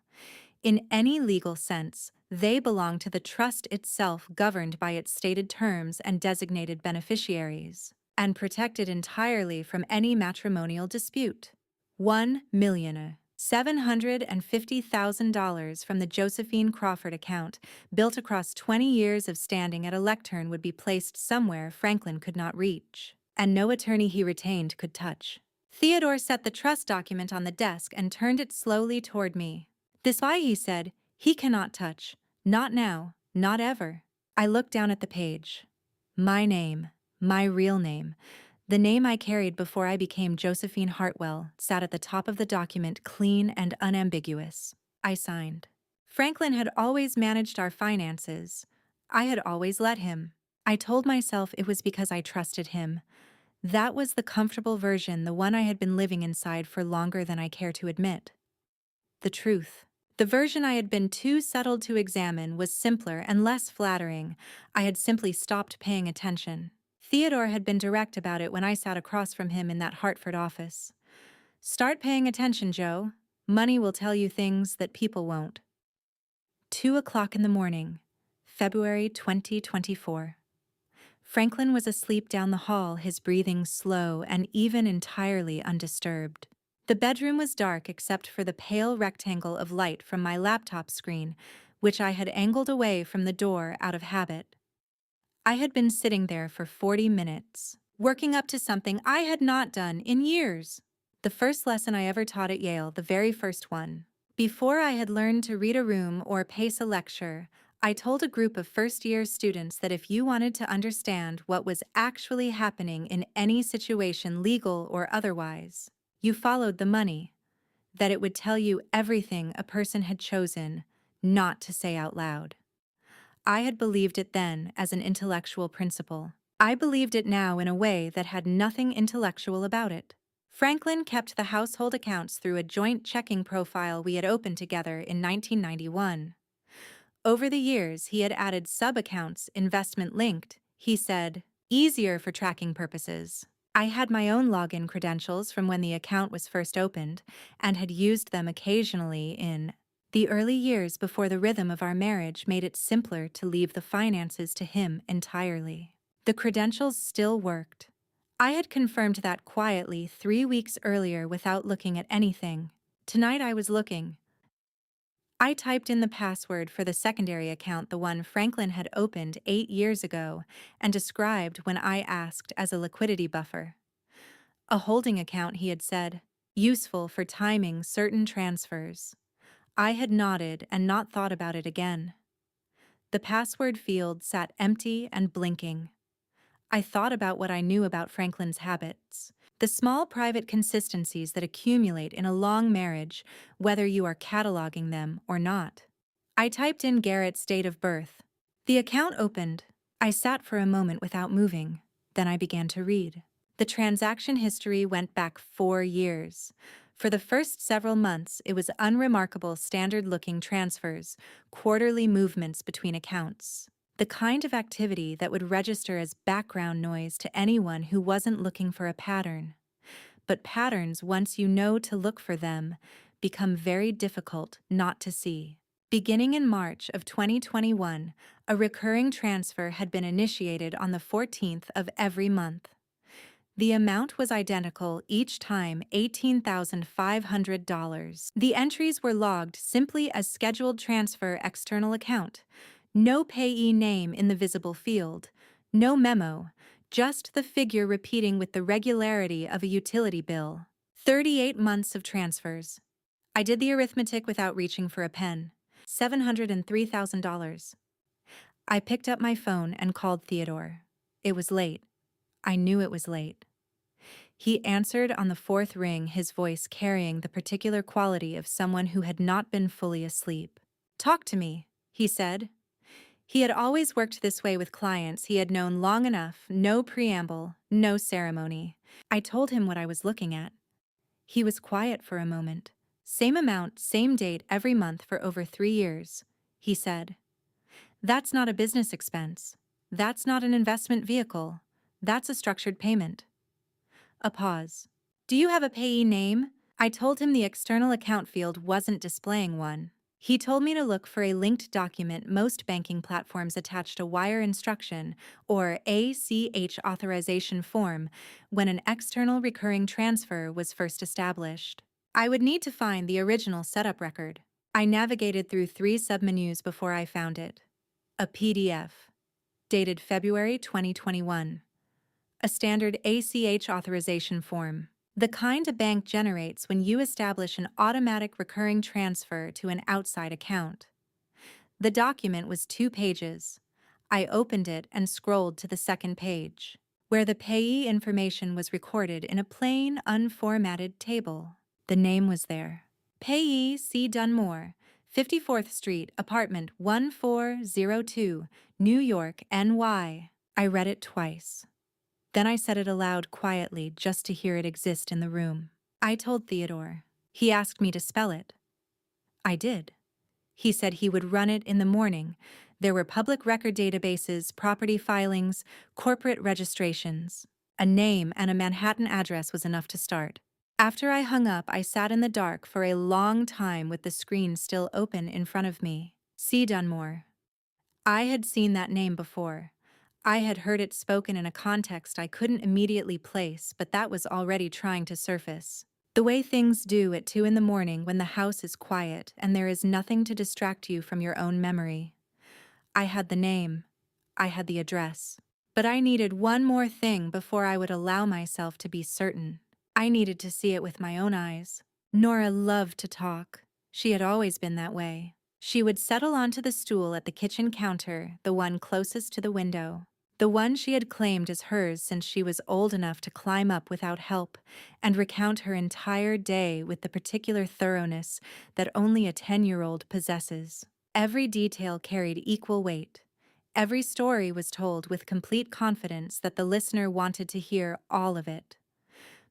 In any legal sense, they belong to the trust itself, governed by its stated terms and designated beneficiaries, and protected entirely from any matrimonial dispute. $1,750,000 from the Josephine Crawford account, built across 20 years of standing at a lectern, would be placed somewhere Franklin could not reach, and no attorney he retained could touch. Theodore set the trust document on the desk and turned it slowly toward me. "This spy," he said, "he cannot touch. Not now, not ever." I looked down at the page. My name, my real name, the name I carried before I became Josephine Hartwell, sat at the top of the document, clean and unambiguous. I signed. Franklin had always managed our finances. I had always let him. I told myself it was because I trusted him. That was the comfortable version, the one I had been living inside for longer than I care to admit. The truth. The version I had been too settled to examine was simpler and less flattering. I had simply stopped paying attention. Theodore had been direct about it when I sat across from him in that Hartford office. "Start paying attention, Joe. Money will tell you things that people won't." 2 o'clock in the morning, February 2024. Franklin was asleep down the hall, his breathing slow and even entirely undisturbed. The bedroom was dark except for the pale rectangle of light from my laptop screen, which I had angled away from the door out of habit. I had been sitting there for 40 minutes, working up to something I had not done in years. The first lesson I ever taught at Yale, the very first one. Before I had learned to read a room or pace a lecture, I told a group of first-year students that if you wanted to understand what was actually happening in any situation, legal or otherwise, you followed the money, that it would tell you everything a person had chosen not to say out loud. I had believed it then as an intellectual principle. I believed it now in a way that had nothing intellectual about it. Franklin kept the household accounts through a joint checking profile we had opened together in 1991. Over the years, he had added sub-accounts, investment-linked, he said, easier for tracking purposes. I had my own login credentials from when the account was first opened, and had used them occasionally in the early years before the rhythm of our marriage made it simpler to leave the finances to him entirely. The credentials still worked. I had confirmed that quietly 3 weeks earlier without looking at anything. Tonight I was looking. I typed in the password for the secondary account, the one Franklin had opened 8 years ago and described when I asked as a liquidity buffer. A holding account, he had said, useful for timing certain transfers. I had nodded and not thought about it again. The password field sat empty and blinking. I thought about what I knew about Franklin's habits, the small private consistencies that accumulate in a long marriage, whether you are cataloging them or not. I typed in Garrett's date of birth. The account opened. I sat for a moment without moving. Then I began to read. The transaction history went back 4 years. For the first several months, it was unremarkable, standard-looking transfers, quarterly movements between accounts. The kind of activity that would register as background noise to anyone who wasn't looking for a pattern. But patterns, once you know to look for them, become very difficult not to see. Beginning in March of 2021, a recurring transfer had been initiated on the 14th of every month. The amount was identical each time, $18,500. The entries were logged simply as scheduled transfer external account. No payee name in the visible field, no memo, just the figure repeating with the regularity of a utility bill. 38 months of transfers. I did the arithmetic without reaching for a pen. $703,000. I picked up my phone and called Theodore. It was late. I knew it was late. He answered on the 4th ring, his voice carrying the particular quality of someone who had not been fully asleep. "Talk to me," he said. He had always worked this way with clients he had known long enough, no preamble, no ceremony. I told him what I was looking at. He was quiet for a moment, Same amount, same date every month for over 3 years, he said. That's not a business expense. That's not an investment vehicle. That's a structured payment. A pause. Do you have a payee name? I told him the external account field wasn't displaying one. He told me to look for a linked document. Most banking platforms attached a wire instruction, or ACH authorization form, when an external recurring transfer was first established. I would need to find the original setup record. I navigated through 3 submenus before I found it. A PDF, dated February 2021. A standard ACH authorization form. The kind a bank generates when you establish an automatic recurring transfer to an outside account. The document was 2 pages. I opened it and scrolled to the second page, where the payee information was recorded in a plain, unformatted table. The name was there. Payee C. Dunmore, 54th Street, apartment 1402, New York, NY. I read it twice. Then I said it aloud quietly just to hear it exist in the room. I told Theodore. He asked me to spell it. I did. He said he would run it in the morning. There were public record databases, property filings, corporate registrations. A name and a Manhattan address was enough to start. After I hung up, I sat in the dark for a long time with the screen still open in front of me. C. Dunmore. I had seen that name before. I had heard it spoken in a context I couldn't immediately place, but that was already trying to surface. The way things do at 2 in the morning when the house is quiet and there is nothing to distract you from your own memory. I had the name. I had the address. But I needed one more thing before I would allow myself to be certain. I needed to see it with my own eyes. Nora loved to talk. She had always been that way. She would settle onto the stool at the kitchen counter, the one closest to the window. The one she had claimed as hers since she was old enough to climb up without help, and recount her entire day with the particular thoroughness that only a 10-year-old possesses. Every detail carried equal weight. Every story was told with complete confidence that the listener wanted to hear all of it.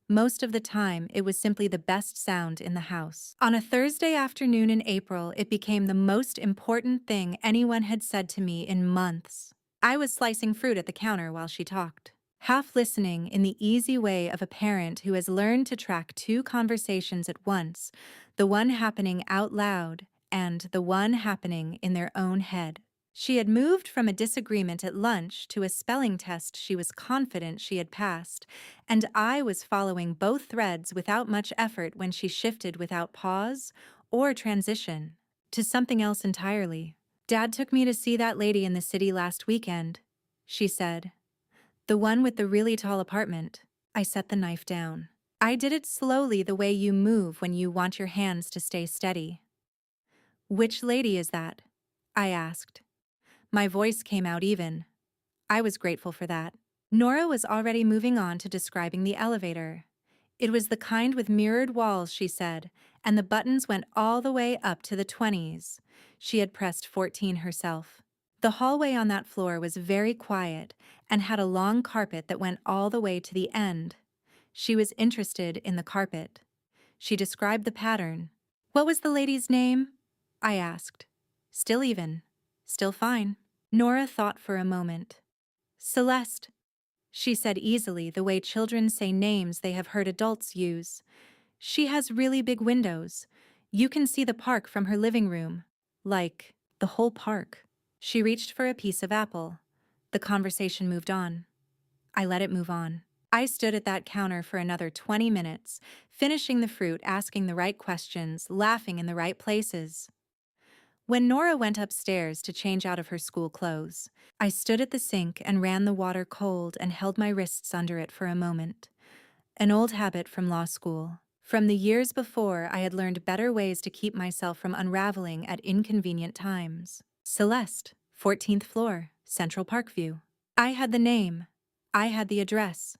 Most of the time, it was simply the best sound in the house. On a Thursday afternoon in April, it became the most important thing anyone had said to me in months. I was slicing fruit at the counter while she talked, half listening in the easy way of a parent who has learned to track 2 conversations at once, the one happening out loud and the one happening in their own head. She had moved from a disagreement at lunch to a spelling test she was confident she had passed, and I was following both threads without much effort when she shifted without pause or transition to something else entirely. Dad took me to see that lady in the city last weekend, she said. The one with the really tall apartment. I set the knife down. I did it slowly, the way you move when you want your hands to stay steady. Which lady is that? I asked. My voice came out even. I was grateful for that. Nora was already moving on to describing the elevator. It was the kind with mirrored walls, she said, and the buttons went all the way up to the 20s. She had pressed 14 herself. The hallway on that floor was very quiet and had a long carpet that went all the way to the end. She was interested in the carpet. She described the pattern. What was the lady's name? I asked. Still even. Still fine. Nora thought for a moment. Celeste, she said easily, the way children say names they have heard adults use. She has really big windows. You can see the park from her living room. Like, the whole park. She reached for a piece of apple. The conversation moved on. I let it move on. I stood at that counter for another 20 minutes, finishing the fruit, asking the right questions, laughing in the right places. When Nora went upstairs to change out of her school clothes, I stood at the sink and ran the water cold and held my wrists under it for a moment. An old habit from law school. From the years before, I had learned better ways to keep myself from unraveling at inconvenient times. Celeste, 14th floor, Central Park View. I had the name. I had the address.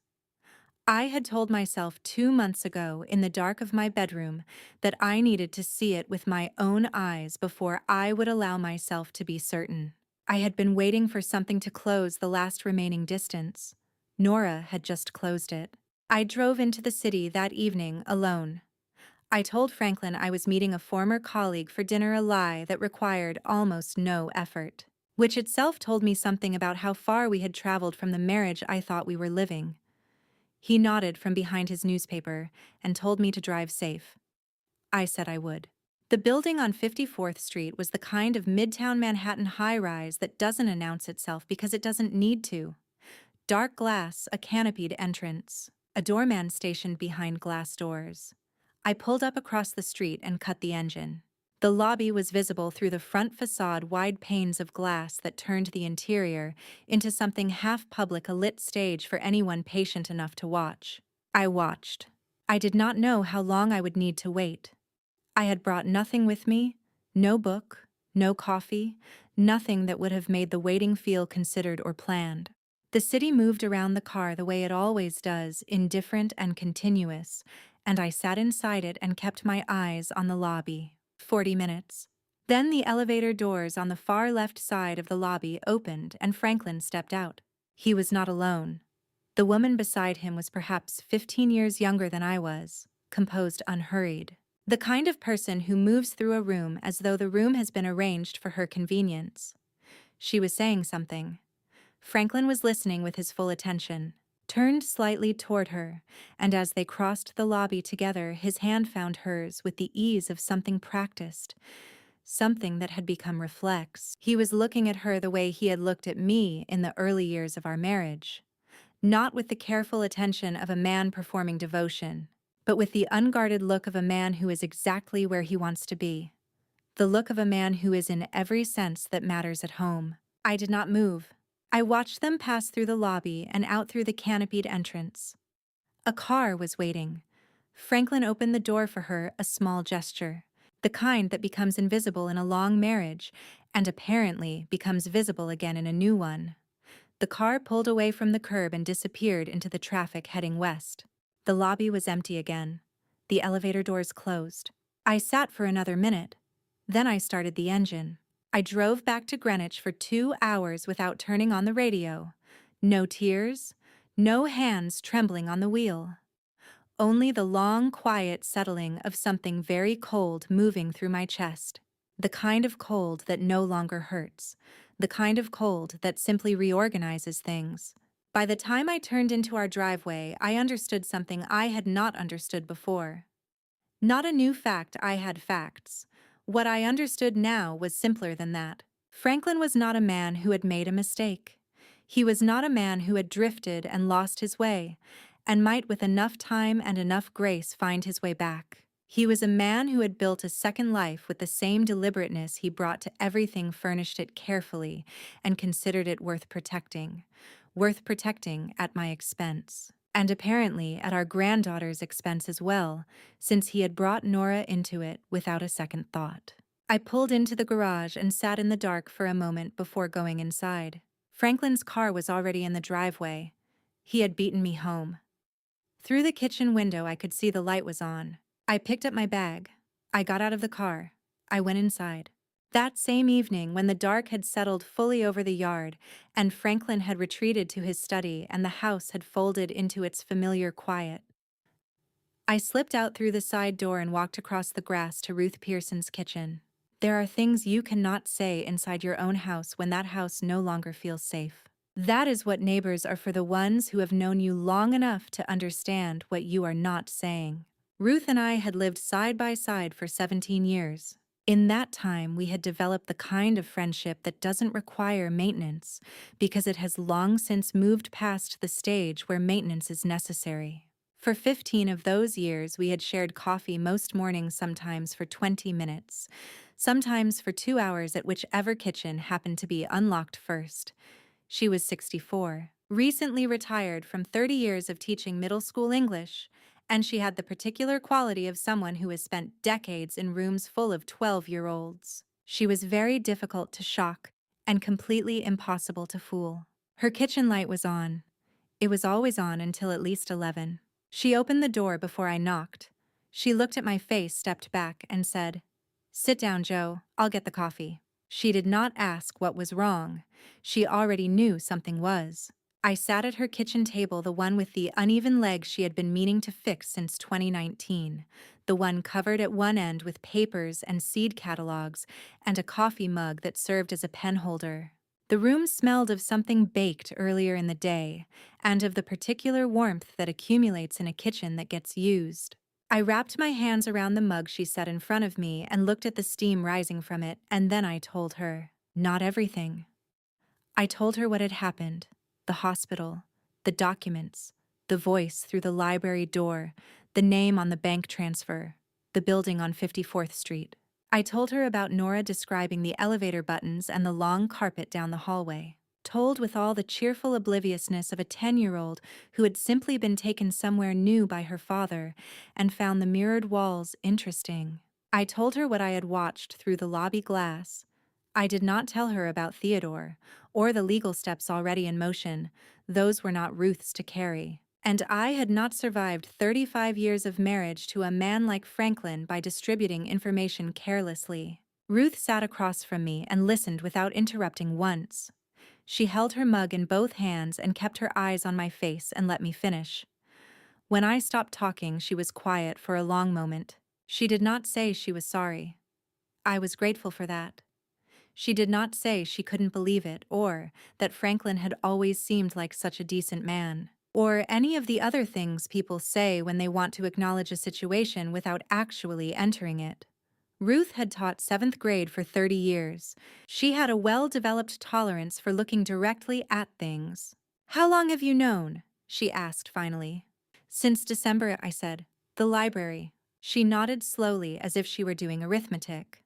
I had told myself 2 months ago in the dark of my bedroom that I needed to see it with my own eyes before I would allow myself to be certain. I had been waiting for something to close the last remaining distance. Nora had just closed it. I drove into the city that evening alone. I told Franklin I was meeting a former colleague for dinner, a lie that required almost no effort, which itself told me something about how far we had traveled from the marriage I thought we were living. He nodded from behind his newspaper and told me to drive safe. I said I would. The building on 54th Street was the kind of midtown Manhattan high-rise that doesn't announce itself because it doesn't need to. Dark glass, a canopied entrance, a doorman stationed behind glass doors. I pulled up across the street and cut the engine. The lobby was visible through the front facade, wide panes of glass that turned the interior into something half-public, a lit stage for anyone patient enough to watch. I watched. I did not know how long I would need to wait. I had brought nothing with me, no book, no coffee, nothing that would have made the waiting feel considered or planned. The city moved around the car the way it always does, indifferent and continuous, and I sat inside it and kept my eyes on the lobby. 40 minutes. Then the elevator doors on the far left side of the lobby opened and Franklin stepped out. He was not alone. The woman beside him was perhaps 15 years younger than I was, composed, unhurried. The kind of person who moves through a room as though the room has been arranged for her convenience. She was saying something. Franklin was listening with his full attention, turned slightly toward her, and as they crossed the lobby together, his hand found hers with the ease of something practiced, something that had become reflex. He was looking at her the way he had looked at me in the early years of our marriage, not with the careful attention of a man performing devotion, but with the unguarded look of a man who is exactly where he wants to be. The look of a man who is in every sense that matters at home. I did not move. I watched them pass through the lobby and out through the canopied entrance. A car was waiting. Franklin opened the door for her, a small gesture, the kind that becomes invisible in a long marriage and apparently becomes visible again in a new one. The car pulled away from the curb and disappeared into the traffic heading west. The lobby was empty again. The elevator doors closed. I sat for another minute. Then I started the engine. I drove back to Greenwich for 2 hours without turning on the radio. No tears, no hands trembling on the wheel. Only the long, quiet settling of something very cold moving through my chest. The kind of cold that no longer hurts. The kind of cold that simply reorganizes things. By the time I turned into our driveway, I understood something I had not understood before. Not a new fact, I had facts. What I understood now was simpler than that. Franklin was not a man who had made a mistake. He was not a man who had drifted and lost his way, and might with enough time and enough grace find his way back. He was a man who had built a second life with the same deliberateness he brought to everything, furnished it carefully, and considered it worth protecting at my expense. And apparently at our granddaughter's expense as well, since he had brought Nora into it without a second thought. I pulled into the garage and sat in the dark for a moment before going inside. Franklin's car was already in the driveway. He had beaten me home. Through the kitchen window I could see the light was on. I picked up my bag. I got out of the car. I went inside. That same evening, when the dark had settled fully over the yard, and Franklin had retreated to his study and the house had folded into its familiar quiet, I slipped out through the side door and walked across the grass to Ruth Pearson's kitchen. There are things you cannot say inside your own house when that house no longer feels safe. That is what neighbors are for, the ones who have known you long enough to understand what you are not saying. Ruth and I had lived side by side for 17 years. In that time, we had developed the kind of friendship that doesn't require maintenance because it has long since moved past the stage where maintenance is necessary. For 15 of those years, we had shared coffee most mornings, sometimes for 20 minutes, sometimes for 2 hours at whichever kitchen happened to be unlocked first. She was 64, recently retired from 30 years of teaching middle school English, and she had the particular quality of someone who has spent decades in rooms full of 12-year-olds. She was very difficult to shock and completely impossible to fool. Her kitchen light was on. It was always on until at least 11. She opened the door before I knocked. She looked at my face, stepped back, and said, "Sit down, Joe. I'll get the coffee." She did not ask what was wrong. She already knew something was. I sat at her kitchen table, the one with the uneven legs she had been meaning to fix since 2019, the one covered at one end with papers and seed catalogs, and a coffee mug that served as a pen holder. The room smelled of something baked earlier in the day, and of the particular warmth that accumulates in a kitchen that gets used. I wrapped my hands around the mug she set in front of me and looked at the steam rising from it, and then I told her, not everything. I told her what had happened, the hospital, the documents, the voice through the library door, the name on the bank transfer, the building on 54th Street. I told her about Nora describing the elevator buttons and the long carpet down the hallway, told with all the cheerful obliviousness of a 10-year-old who had simply been taken somewhere new by her father and found the mirrored walls interesting. I told her what I had watched through the lobby glass. I did not tell her about Theodore, or the legal steps already in motion. Those were not Ruth's to carry. And I had not survived 35 years of marriage to a man like Franklin by distributing information carelessly. Ruth sat across from me and listened without interrupting once. She held her mug in both hands and kept her eyes on my face and let me finish. When I stopped talking, she was quiet for a long moment. She did not say she was sorry. I was grateful for that. She did not say she couldn't believe it, or that Franklin had always seemed like such a decent man, or any of the other things people say when they want to acknowledge a situation without actually entering it. Ruth had taught 7th grade for 30 years. She had a well-developed tolerance for looking directly at things. "How long have you known?" she asked finally. "Since December," I said. "The library." She nodded slowly as if she were doing arithmetic.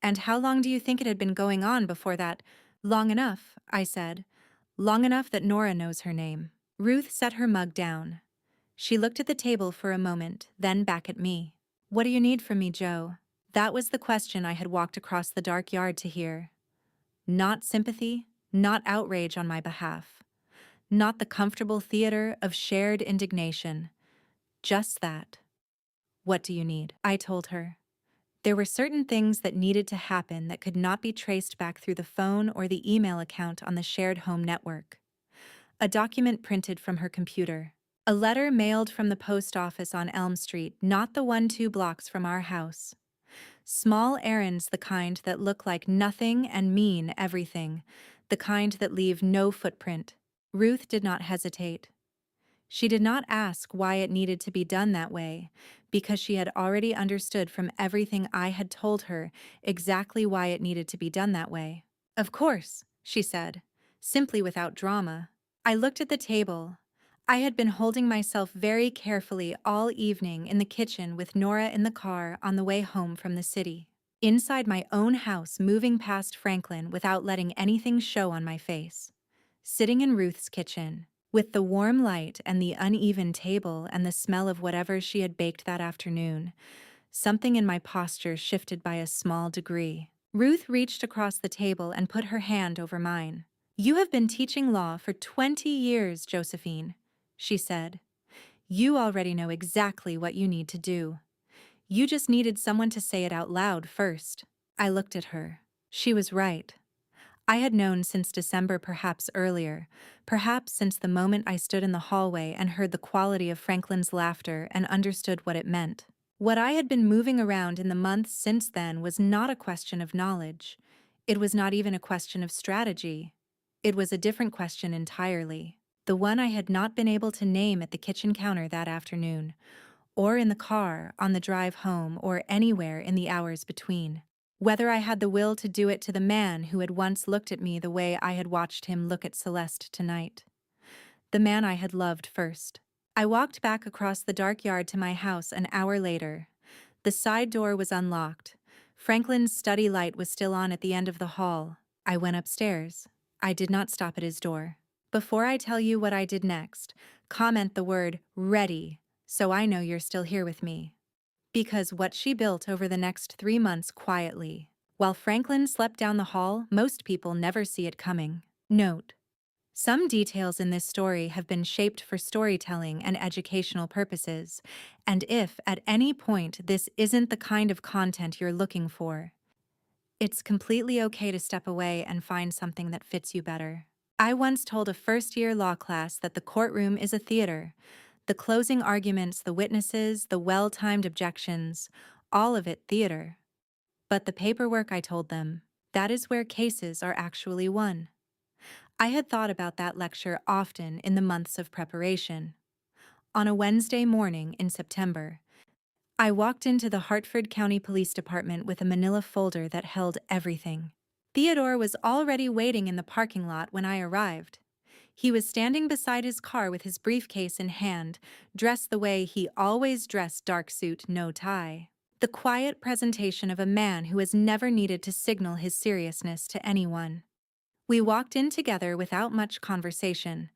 "And how long do you think it had been going on before that?" "Long enough," I said. "Long enough that Nora knows her name." Ruth set her mug down. She looked at the table for a moment, then back at me. "What do you need from me, Joe?" That was the question I had walked across the dark yard to hear. Not sympathy, not outrage on my behalf. Not the comfortable theater of shared indignation. Just that. "What do you need?" I told her. There were certain things that needed to happen that could not be traced back through the phone or the email account on the shared home network. A document printed from her computer. A letter mailed from the post office on Elm Street, not the one 2 blocks from our house. Small errands, the kind that look like nothing and mean everything, the kind that leave no footprint. Ruth did not hesitate. She did not ask why it needed to be done that way, because she had already understood from everything I had told her exactly why it needed to be done that way. "Of course," she said, simply without drama. I looked at the table. I had been holding myself very carefully all evening in the kitchen with Nora in the car on the way home from the city. Inside my own house, moving past Franklin without letting anything show on my face. Sitting in Ruth's kitchen, with the warm light and the uneven table and the smell of whatever she had baked that afternoon, something in my posture shifted by a small degree. Ruth reached across the table and put her hand over mine. "You have been teaching law for 20 years, Josephine," she said. "You already know exactly what you need to do. You just needed someone to say it out loud first." I looked at her. She was right. I had known since December, perhaps earlier, perhaps since the moment I stood in the hallway and heard the quality of Franklin's laughter and understood what it meant. What I had been moving around in the months since then was not a question of knowledge. It was not even a question of strategy. It was a different question entirely. The one I had not been able to name at the kitchen counter that afternoon, or in the car, on the drive home, or anywhere in the hours between. Whether I had the will to do it to the man who had once looked at me the way I had watched him look at Celeste tonight. The man I had loved first. I walked back across the dark yard to my house an hour later. The side door was unlocked. Franklin's study light was still on at the end of the hall. I went upstairs. I did not stop at his door. Before I tell you what I did next, comment the word "ready" so I know you're still here with me. Because what she built over the next 3 months quietly, while Franklin slept down the hall, most people never see it coming. Note: some details in this story have been shaped for storytelling and educational purposes, and if at any point this isn't the kind of content you're looking for, it's completely okay to step away and find something that fits you better. I once told a first-year law class that the courtroom is a theater. The closing arguments, the witnesses, the well-timed objections, all of it theater. But the paperwork, I told them, that is where cases are actually won. I had thought about that lecture often in the months of preparation. On a Wednesday morning in September, I walked into the Hartford County Police Department with a manila folder that held everything. Theodore was already waiting in the parking lot when I arrived. He was standing beside his car with his briefcase in hand, dressed the way he always dressed, dark suit, no tie. The quiet presentation of a man who has never needed to signal his seriousness to anyone. We walked in together without much conversation.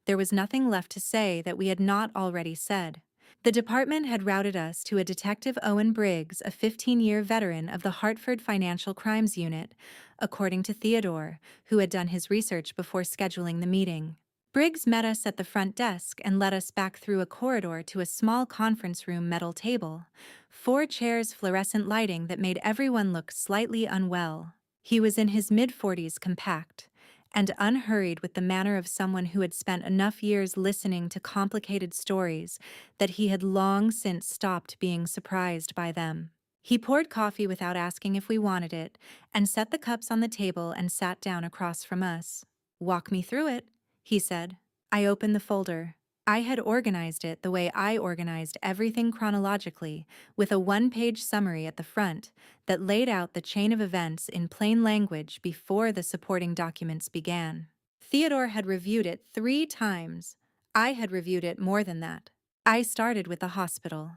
There was nothing left to say that we had not already said. The department had routed us to a Detective Owen Briggs, a 15-year veteran of the Hartford Financial Crimes Unit, according to Theodore, who had done his research before scheduling the meeting. Briggs met us at the front desk and led us back through a corridor to a small conference room metal table. 4 chairs, fluorescent lighting that made everyone look slightly unwell. He was in his mid-40s, compact, and unhurried, with the manner of someone who had spent enough years listening to complicated stories that he had long since stopped being surprised by them. He poured coffee without asking if we wanted it, and set the cups on the table and sat down across from us. "Walk me through it," he said. I opened the folder. I had organized it the way I organized everything chronologically, with a 1-page summary at the front that laid out the chain of events in plain language before the supporting documents began. Theodore had reviewed it 3 times. I had reviewed it more than that. I started with the hospital.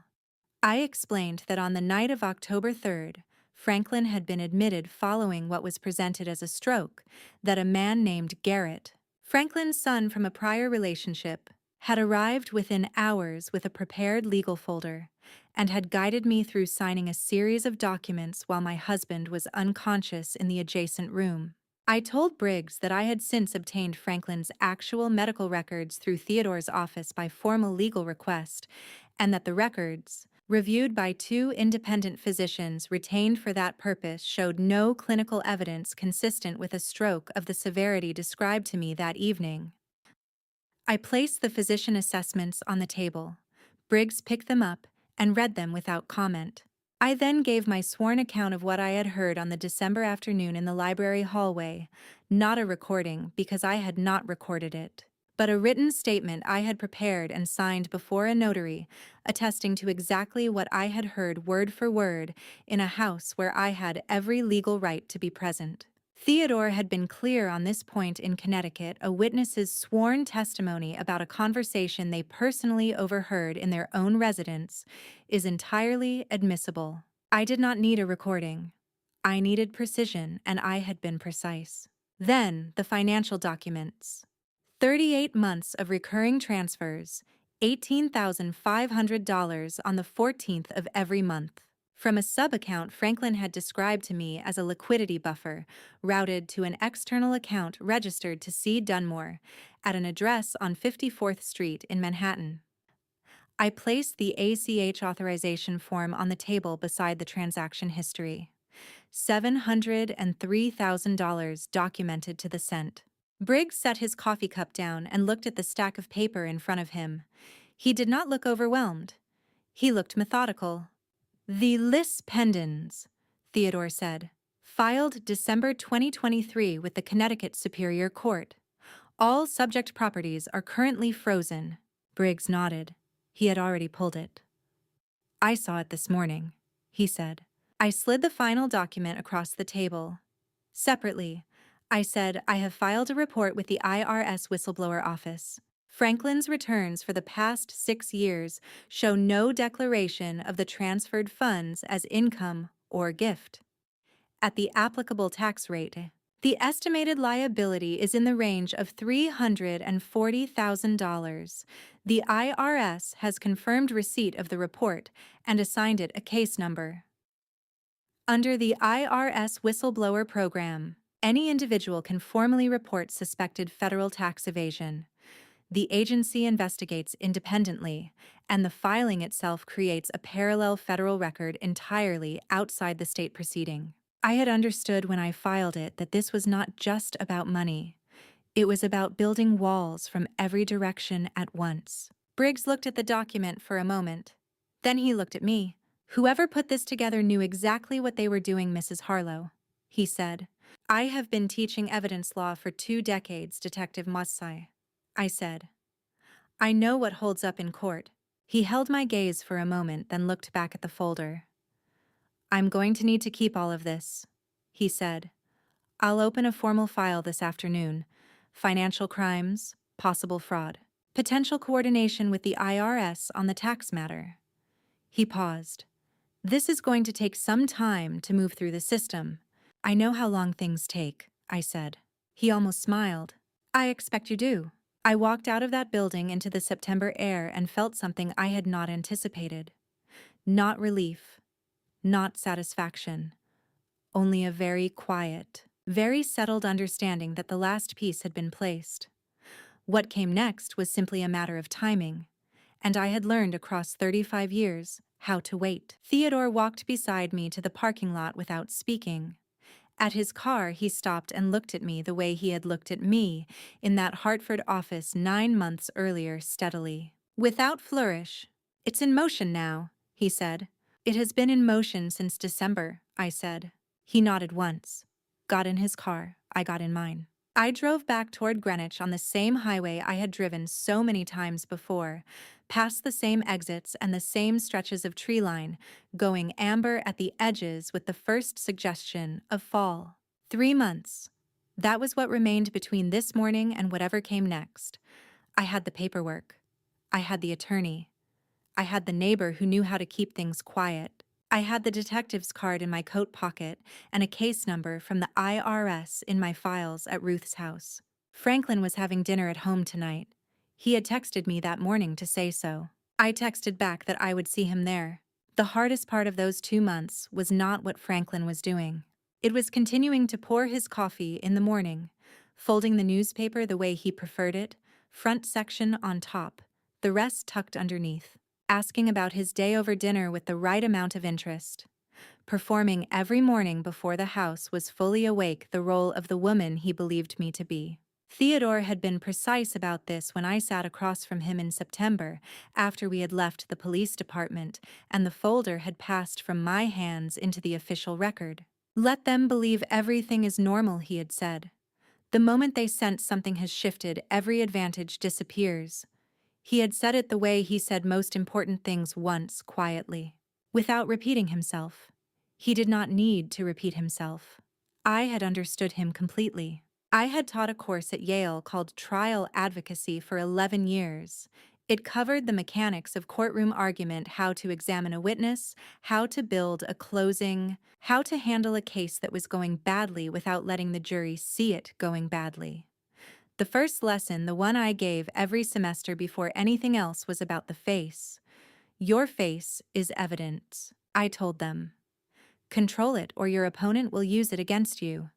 I explained that on the night of October 3rd, Franklin had been admitted following what was presented as a stroke, that a man named Garrett, Franklin's son from a prior relationship, had arrived within hours with a prepared legal folder and had guided me through signing a series of documents while my husband was unconscious in the adjacent room. I told Briggs that I had since obtained Franklin's actual medical records through Theodore's office by formal legal request, and that the records, reviewed by 2 independent physicians retained for that purpose, showed no clinical evidence consistent with a stroke of the severity described to me that evening. I placed the physician assessments on the table. Briggs picked them up and read them without comment. I then gave my sworn account of what I had heard on the December afternoon in the library hallway, not a recording because I had not recorded it, but a written statement I had prepared and signed before a notary, attesting to exactly what I had heard word for word in a house where I had every legal right to be present. Theodore had been clear on this point in Connecticut. A witness's sworn testimony about a conversation they personally overheard in their own residence is entirely admissible. I did not need a recording. I needed precision, and I had been precise. Then, the financial documents. 38 months of recurring transfers, $18,500 on the 14th of every month. From a sub-account Franklin had described to me as a liquidity buffer, routed to an external account registered to C. Dunmore, at an address on 54th Street in Manhattan. I placed the ACH authorization form on the table beside the transaction history. $703,000 documented to the cent. Briggs set his coffee cup down and looked at the stack of paper in front of him. He did not look overwhelmed. He looked methodical. "The lis pendens," Theodore said, "filed December 2023 with the Connecticut Superior Court. All subject properties are currently frozen." Briggs nodded. He had already pulled it. "I saw it this morning," he said. I slid the final document across the table. Separately, I said, "I have filed a report with the IRS whistleblower office. Franklin's returns for the past 6 years show no declaration of the transferred funds as income or gift. At the applicable tax rate, the estimated liability is in the range of $340,000. The IRS has confirmed receipt of the report and assigned it a case number." Under the IRS whistleblower program, any individual can formally report suspected federal tax evasion. The agency investigates independently, and the filing itself creates a parallel federal record entirely outside the state proceeding. I had understood when I filed it that this was not just about money. It was about building walls from every direction at once. Briggs looked at the document for a moment. Then he looked at me. Whoever put this together knew exactly what they were doing, Mrs. Harlow, he said. I have been teaching evidence law for 2 decades, Detective Massai, I said. I know what holds up in court. He held my gaze for a moment, then looked back at the folder. I'm going to need to keep all of this, he said. I'll open a formal file this afternoon. Financial crimes, possible fraud, potential coordination with the IRS on the tax matter. He paused. This is going to take some time to move through the system. I know how long things take, I said. He almost smiled. I expect you do. I walked out of that building into the September air and felt something I had not anticipated. Not relief, not satisfaction, only a very quiet, very settled understanding that the last piece had been placed. What came next was simply a matter of timing, and I had learned across 35 years how to wait. Theodore walked beside me to the parking lot without speaking. At his car, he stopped and looked at me the way he had looked at me in that Hartford office 9 months earlier, steadily. Without flourish. It's in motion now, he said. It has been in motion since December, I said. He nodded once. Got in his car, I got in mine. I drove back toward Greenwich on the same highway I had driven so many times before, past the same exits and the same stretches of tree line, going amber at the edges with the first suggestion of fall. 3 months. That was what remained between this morning and whatever came next. I had the paperwork. I had the attorney. I had the neighbor who knew how to keep things quiet. I had the detective's card in my coat pocket and a case number from the IRS in my files at Ruth's house. Franklin was having dinner at home tonight. He had texted me that morning to say so. I texted back that I would see him there. The hardest part of those 2 months was not what Franklin was doing. It was continuing to pour his coffee in the morning, folding the newspaper the way he preferred it, front section on top, the rest tucked underneath. Asking about his day over dinner with the right amount of interest. Performing every morning before the house was fully awake the role of the woman he believed me to be. Theodore had been precise about this when I sat across from him in September, after we had left the police department, and the folder had passed from my hands into the official record. Let them believe everything is normal, he had said. The moment they sense something has shifted, every advantage disappears. He had said it the way he said most important things once, quietly, without repeating himself. He did not need to repeat himself. I had understood him completely. I had taught a course at Yale called Trial Advocacy for 11 years. It covered the mechanics of courtroom argument, how to examine a witness, how to build a closing, how to handle a case that was going badly without letting the jury see it going badly. The first lesson, the one I gave every semester before anything else, was about the face. Your face is evidence, I told them. Control it or your opponent will use it against you.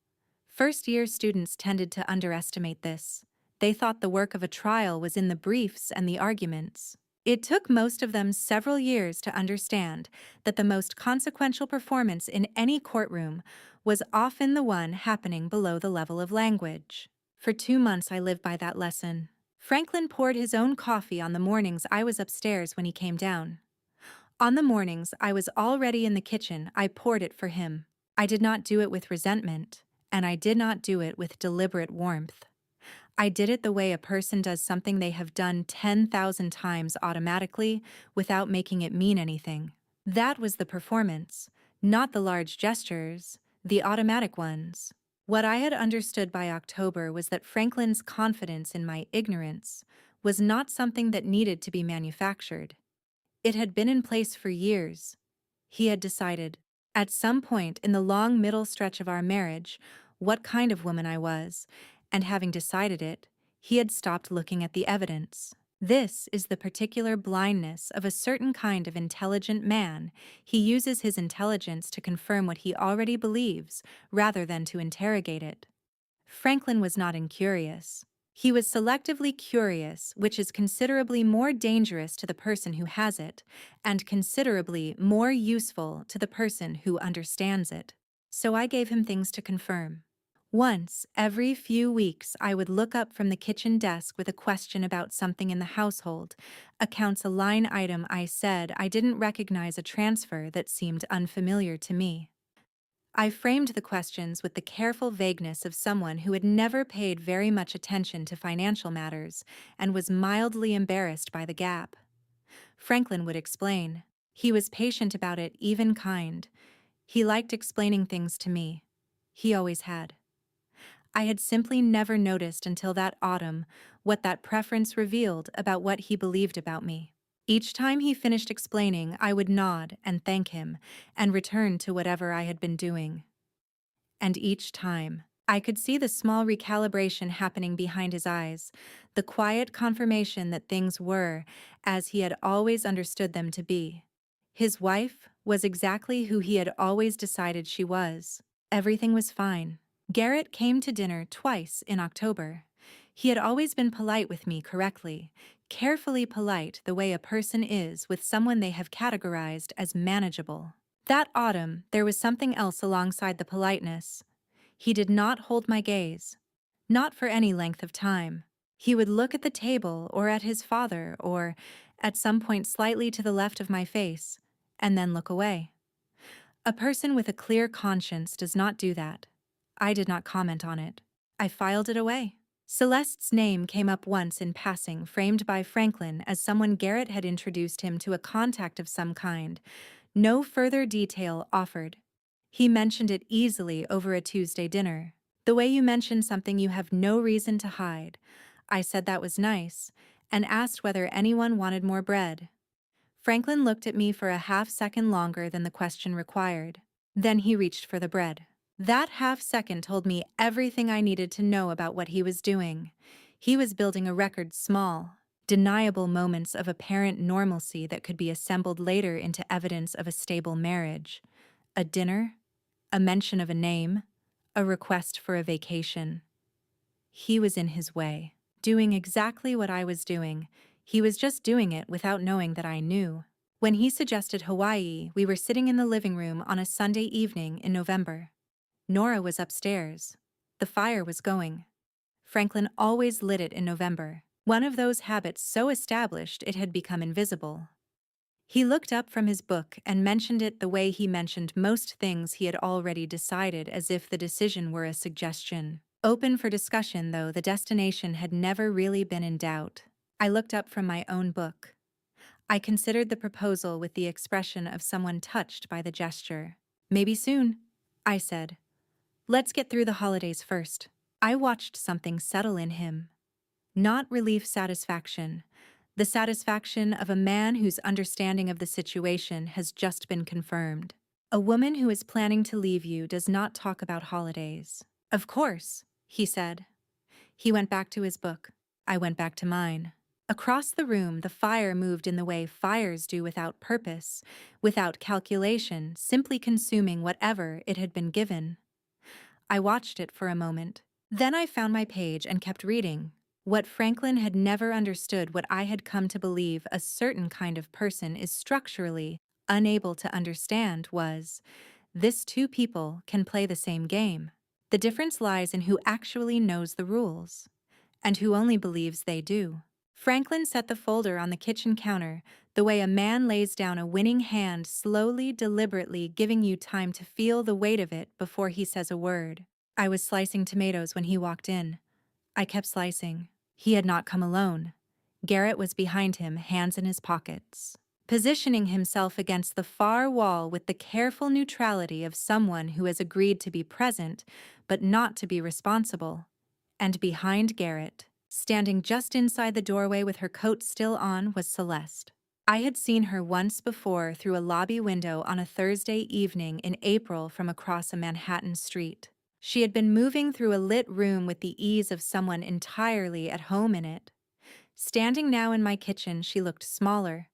First-year students tended to underestimate this. They thought the work of a trial was in the briefs and the arguments. It took most of them several years to understand that the most consequential performance in any courtroom was often the one happening below the level of language. For 2 months I lived by that lesson. Franklin poured his own coffee on the mornings I was upstairs when he came down. On the mornings I was already in the kitchen, I poured it for him. I did not do it with resentment, and I did not do it with deliberate warmth. I did it the way a person does something they have done 10,000 times automatically without making it mean anything. That was the performance, not the large gestures, the automatic ones. What I had understood by October was that Franklin's confidence in my ignorance was not something that needed to be manufactured. It had been in place for years. He had decided, at some point in the long middle stretch of our marriage, what kind of woman I was, and having decided it, he had stopped looking at the evidence. This is the particular blindness of a certain kind of intelligent man. He uses his intelligence to confirm what he already believes, rather than to interrogate it. Franklin was not incurious. He was selectively curious, which is considerably more dangerous to the person who has it, and considerably more useful to the person who understands it. So I gave him things to confirm. Once, every few weeks, I would look up from the kitchen desk with a question about something in the household, accounts a line item I said I didn't recognize, a transfer that seemed unfamiliar to me. I framed the questions with the careful vagueness of someone who had never paid very much attention to financial matters and was mildly embarrassed by the gap. Franklin would explain. He was patient about it, even kind. He liked explaining things to me. He always had. I had simply never noticed until that autumn what that preference revealed about what he believed about me. Each time he finished explaining, I would nod and thank him and return to whatever I had been doing. And each time, I could see the small recalibration happening behind his eyes, the quiet confirmation that things were as he had always understood them to be. His wife was exactly who he had always decided she was. Everything was fine. Garrett came to dinner twice in October. He had always been polite with me, correctly, carefully polite, the way a person is with someone they have categorized as manageable. That autumn, there was something else alongside the politeness. He did not hold my gaze. Not for any length of time. He would look at the table or at his father or, at some point slightly to the left of my face, and then look away. A person with a clear conscience does not do that. I did not comment on it. I filed it away. Celeste's name came up once in passing, framed by Franklin as someone Garrett had introduced him to, a contact of some kind. No further detail offered. He mentioned it easily over a Tuesday dinner. The way you mention something you have no reason to hide. I said that was nice, and asked whether anyone wanted more bread. Franklin looked at me for a half-second longer than the question required. Then he reached for the bread. That half-second told me everything I needed to know about what he was doing. He was building a record, small, deniable moments of apparent normalcy that could be assembled later into evidence of a stable marriage. A dinner, a mention of a name, a request for a vacation. He was in his way, doing exactly what I was doing. He was just doing it without knowing that I knew. When he suggested Hawaii, we were sitting in the living room on a Sunday evening in November. Nora was upstairs. The fire was going. Franklin always lit it in November, one of those habits so established it had become invisible. He looked up from his book and mentioned it the way he mentioned most things he had already decided, as if the decision were a suggestion. Open for discussion, though the destination had never really been in doubt. I looked up from my own book. I considered the proposal with the expression of someone touched by the gesture. Maybe soon, I said. Let's get through the holidays first. I watched something settle in him. Not relief, satisfaction. The satisfaction of a man whose understanding of the situation has just been confirmed. A woman who is planning to leave you does not talk about holidays. Of course, he said. He went back to his book. I went back to mine. Across the room, the fire moved in the way fires do, without purpose, without calculation, simply consuming whatever it had been given. I watched it for a moment. Then I found my page and kept reading. What Franklin had never understood, what I had come to believe a certain kind of person is structurally unable to understand, was this: two people can play the same game. The difference lies in who actually knows the rules, and who only believes they do. Franklin set the folder on the kitchen counter, the way a man lays down a winning hand, slowly, deliberately, giving you time to feel the weight of it before he says a word. I was slicing tomatoes when he walked in. I kept slicing. He had not come alone. Garrett was behind him, hands in his pockets, positioning himself against the far wall with the careful neutrality of someone who has agreed to be present, but not to be responsible. And behind Garrett, standing just inside the doorway with her coat still on, was Celeste. I had seen her once before through a lobby window on a Thursday evening in April from across a Manhattan street. She had been moving through a lit room with the ease of someone entirely at home in it. Standing now in my kitchen, she looked smaller.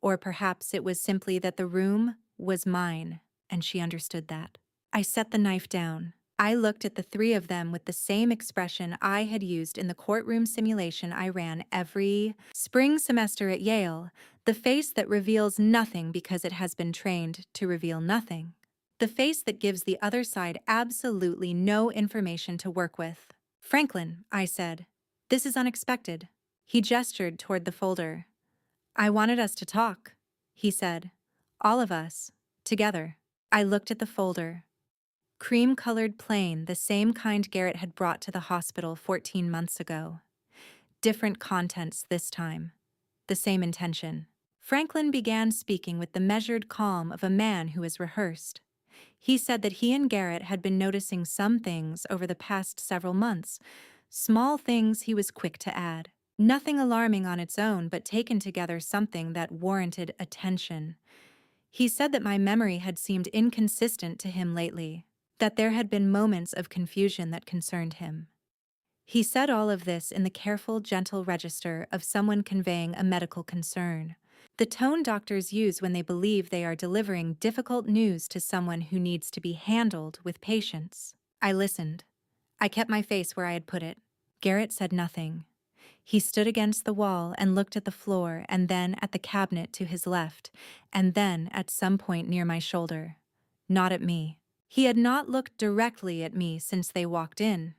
Or perhaps it was simply that the room was mine, and she understood that. I set the knife down. I looked at the three of them with the same expression I had used in the courtroom simulation I ran every spring semester at Yale, the face that reveals nothing because it has been trained to reveal nothing. The face that gives the other side absolutely no information to work with. Franklin, I said. This is unexpected. He gestured toward the folder. I wanted us to talk, he said. All of us. Together. I looked at the folder. Cream-colored plain, the same kind Garrett had brought to the hospital 14 months ago. Different contents this time. The same intention. Franklin began speaking with the measured calm of a man who has rehearsed. He said that he and Garrett had been noticing some things over the past several months. Small things, he was quick to add. Nothing alarming on its own, but taken together something that warranted attention. He said that my memory had seemed inconsistent to him lately, that there had been moments of confusion that concerned him. He said all of this in the careful, gentle register of someone conveying a medical concern. The tone doctors use when they believe they are delivering difficult news to someone who needs to be handled with patience. I listened. I kept my face where I had put it. Garrett said nothing. He stood against the wall and looked at the floor and then at the cabinet to his left, and then at some point near my shoulder. Not at me. He had not looked directly at me since they walked in.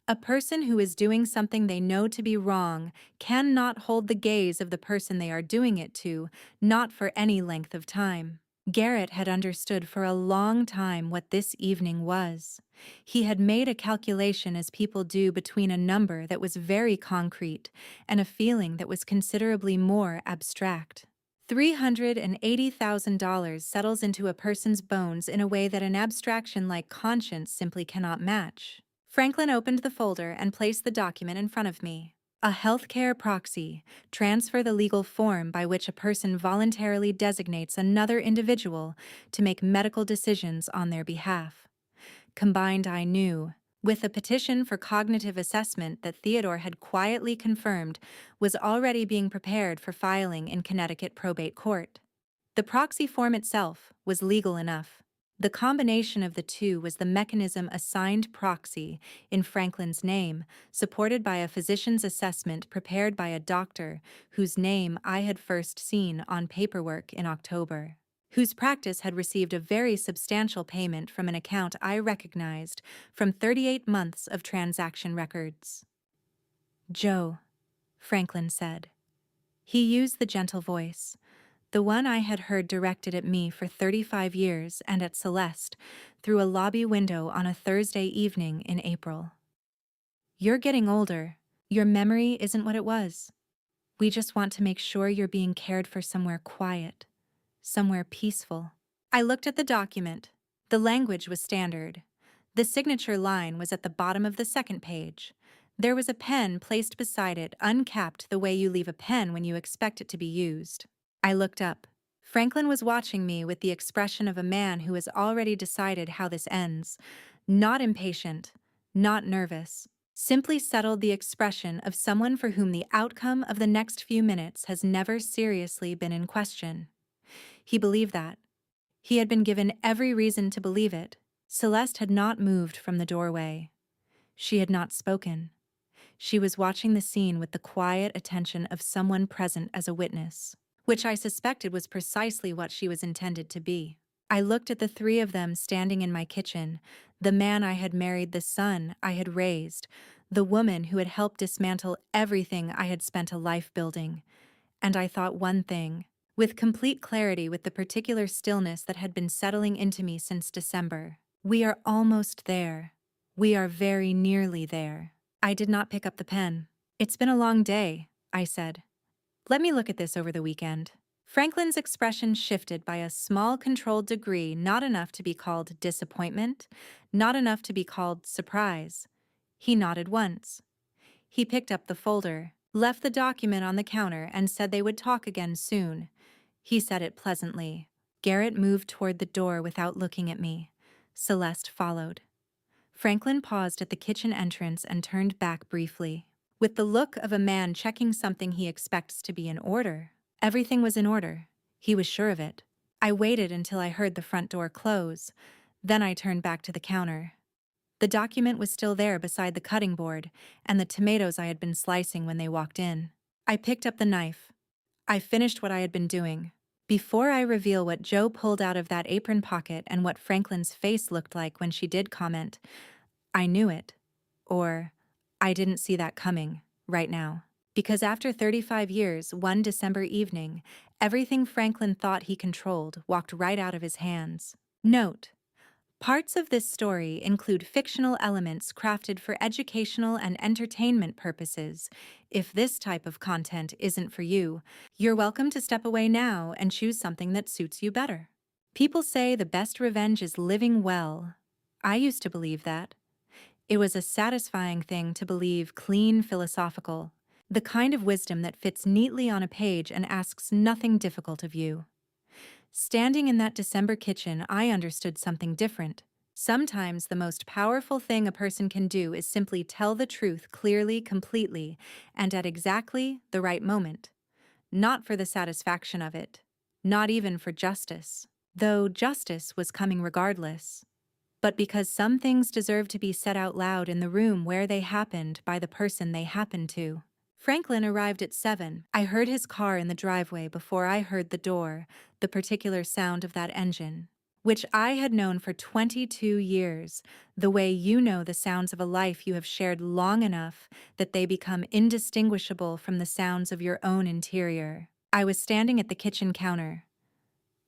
A person who is doing something they know to be wrong cannot hold the gaze of the person they are doing it to, not for any length of time. Garrett had understood for a long time what this evening was. He had made a calculation as people do between a number that was very concrete and a feeling that was considerably more abstract. $380,000 settles into a person's bones in a way that an abstraction like conscience simply cannot match. Franklin opened the folder and placed the document in front of me. A healthcare proxy, transfer the legal form by which a person voluntarily designates another individual to make medical decisions on their behalf. Combined, I knew, with a petition for cognitive assessment that Theodore had quietly confirmed was already being prepared for filing in Connecticut probate court. The proxy form itself was legal enough. The combination of the two was the mechanism assigned proxy in Franklin's name, supported by a physician's assessment prepared by a doctor whose name I had first seen on paperwork in October, whose practice had received a very substantial payment from an account I recognized from 38 months of transaction records. "Joe," Franklin said. He used the gentle voice, the one I had heard directed at me for 35 years and at Celeste, through a lobby window on a Thursday evening in April. "You're getting older. Your memory isn't what it was. We just want to make sure you're being cared for somewhere quiet, somewhere peaceful." I looked at the document. The language was standard. The signature line was at the bottom of the second page. There was a pen placed beside it, uncapped the way you leave a pen when you expect it to be used. I looked up. Franklin was watching me with the expression of a man who has already decided how this ends. Not impatient, not nervous. Simply settled, the expression of someone for whom the outcome of the next few minutes has never seriously been in question. He believed that. He had been given every reason to believe it. Celeste had not moved from the doorway. She had not spoken. She was watching the scene with the quiet attention of someone present as a witness, which I suspected was precisely what she was intended to be. I looked at the three of them standing in my kitchen, the man I had married, the son I had raised, the woman who had helped dismantle everything I had spent a life building, and I thought one thing, with complete clarity, with the particular stillness that had been settling into me since December. We are almost there. We are very nearly there. I did not pick up the pen. "It's been a long day," I said. "Let me look at this over the weekend." Franklin's expression shifted by a small controlled degree, not enough to be called disappointment, not enough to be called surprise. He nodded once. He picked up the folder, left the document on the counter, and said they would talk again soon. He said it pleasantly. Garrett moved toward the door without looking at me. Celeste followed. Franklin paused at the kitchen entrance and turned back briefly, with the look of a man checking something he expects to be in order. Everything was in order. He was sure of it. I waited until I heard the front door close. Then I turned back to the counter. The document was still there beside the cutting board, and the tomatoes I had been slicing when they walked in. I picked up the knife. I finished what I had been doing. Before I reveal what Joe pulled out of that apron pocket and what Franklin's face looked like when she did comment, I knew it. Or, I didn't see that coming, right now. Because after 35 years, one December evening, everything Franklin thought he controlled walked right out of his hands. Note: parts of this story include fictional elements crafted for educational and entertainment purposes. If this type of content isn't for you, you're welcome to step away now and choose something that suits you better. People say the best revenge is living well. I used to believe that. It was a satisfying thing to believe, clean, philosophical, the kind of wisdom that fits neatly on a page and asks nothing difficult of you. Standing in that December kitchen, I understood something different. Sometimes the most powerful thing a person can do is simply tell the truth clearly, completely, and at exactly the right moment. Not for the satisfaction of it. Not even for justice. Though justice was coming regardless. But because some things deserve to be said out loud in the room where they happened by the person they happened to. Franklin arrived at 7. I heard his car in the driveway before I heard the door, the particular sound of that engine, which I had known for 22 years, the way you know the sounds of a life you have shared long enough that they become indistinguishable from the sounds of your own interior. I was standing at the kitchen counter.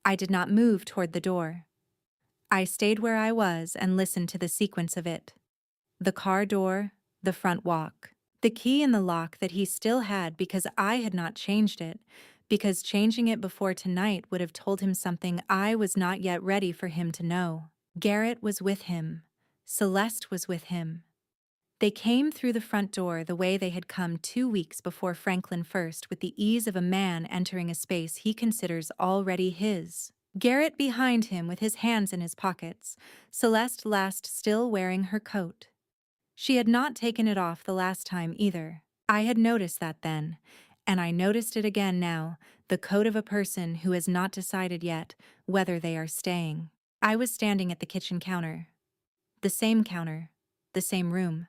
I did not move toward the door. I stayed where I was and listened to the sequence of it. The car door, the front walk. The key in the lock that he still had because I had not changed it, because changing it before tonight would have told him something I was not yet ready for him to know. Garrett was with him. Celeste was with him. They came through the front door the way they had come 2 weeks before Franklin first, with the ease of a man entering a space he considers already his. Garrett behind him with his hands in his pockets, Celeste last still wearing her coat. She had not taken it off the last time either. I had noticed that then, and I noticed it again now, the coat of a person who has not decided yet whether they are staying. I was standing at the kitchen counter. The same room.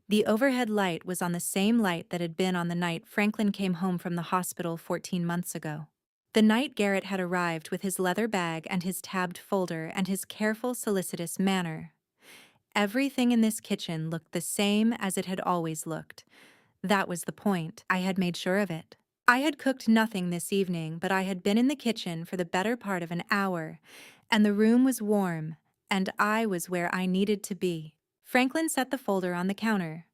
The overhead light was on the same light that had been on the night Franklin came home from the hospital 14 months ago. The night Garrett had arrived with his leather bag and his tabbed folder and his careful, solicitous manner. Everything in this kitchen looked the same as it had always looked. That was the point. I had made sure of it. I had cooked nothing this evening, but I had been in the kitchen for the better part of an hour, and the room was warm, and I was where I needed to be. Franklin set the folder on the counter.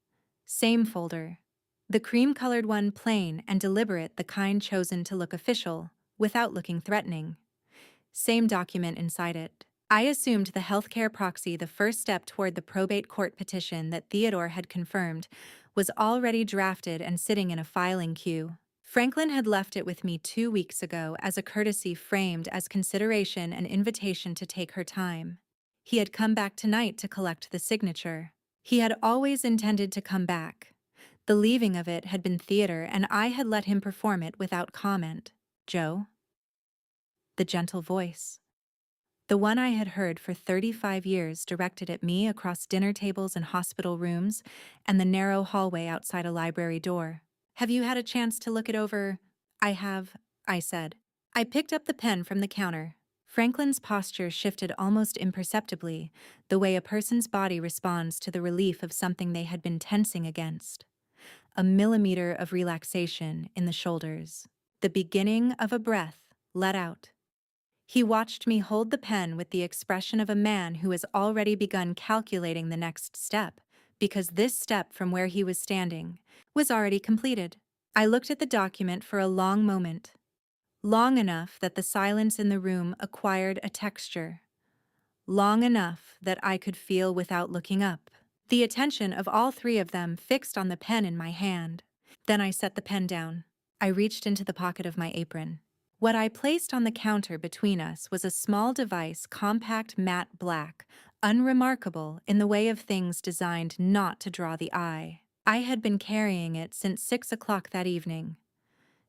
Same folder. The cream-colored one, plain and deliberate, the kind chosen to look official, without looking threatening. Same document inside it. I assumed the healthcare proxy, the first step toward the probate court petition that Theodore had confirmed, was already drafted and sitting in a filing queue. Franklin had left it with me 2 weeks ago as a courtesy, framed as consideration and invitation to take her time. He had come back tonight to collect the signature. He had always intended to come back. The leaving of it had been theater, and I had let him perform it without comment. Joe? The gentle voice. The one I had heard for 35 years directed at me across dinner tables and hospital rooms and the narrow hallway outside a library door. Have you had a chance to look it over? I have, I said. I picked up the pen from the counter. Franklin's posture shifted almost imperceptibly, the way a person's body responds to the relief of something they had been tensing against. A millimeter of relaxation in the shoulders. The beginning of a breath let out. He watched me hold the pen with the expression of a man who has already begun calculating the next step, because this step from where he was standing was already completed. I looked at the document for a long moment. Long enough that the silence in the room acquired a texture. Long enough that I could feel without looking up. The attention of all three of them fixed on the pen in my hand. Then I set the pen down. I reached into the pocket of my apron. What I placed on the counter between us was a small device, compact, matte black, unremarkable in the way of things designed not to draw the eye. I had been carrying it since 6 o'clock that evening.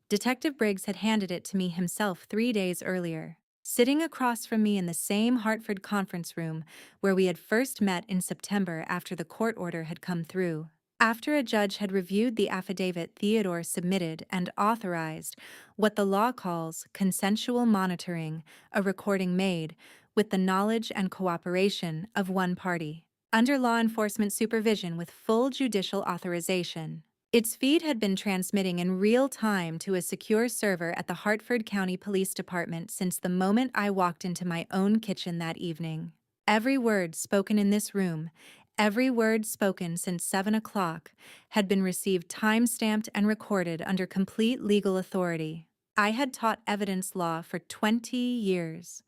Detective Briggs had handed it to me himself 3 days earlier, sitting across from me in the same Hartford conference room where we had first met in September after the court order had come through. After a judge had reviewed the affidavit Theodore submitted and authorized what the law calls consensual monitoring, a recording made with the knowledge and cooperation of one party, under law enforcement supervision with full judicial authorization. Its feed had been transmitting in real time to a secure server at the Hartford County Police Department since the moment I walked into my own kitchen that evening. Every word spoken in this room, every word spoken since 7 o'clock, had been received time-stamped and recorded under complete legal authority. I had taught evidence law for 20 years.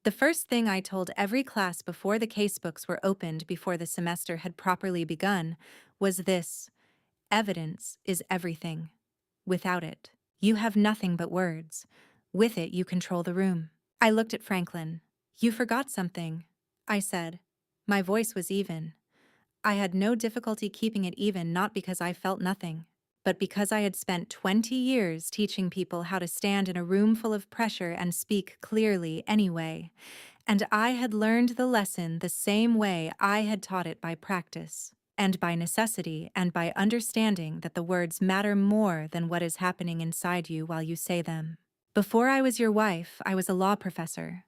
The first thing I told every class before the casebooks were opened before the semester had properly begun was this: evidence is everything. Without it, you have nothing but words. With it, you control the room. I looked at Franklin. You forgot something, I said. My voice was even. I had no difficulty keeping it even, not because I felt nothing, but because I had spent 20 years teaching people how to stand in a room full of pressure and speak clearly anyway, and I had learned the lesson the same way I had taught it, by practice, and by necessity, and by understanding that the words matter more than what is happening inside you while you say them. Before I was your wife, I was a law professor.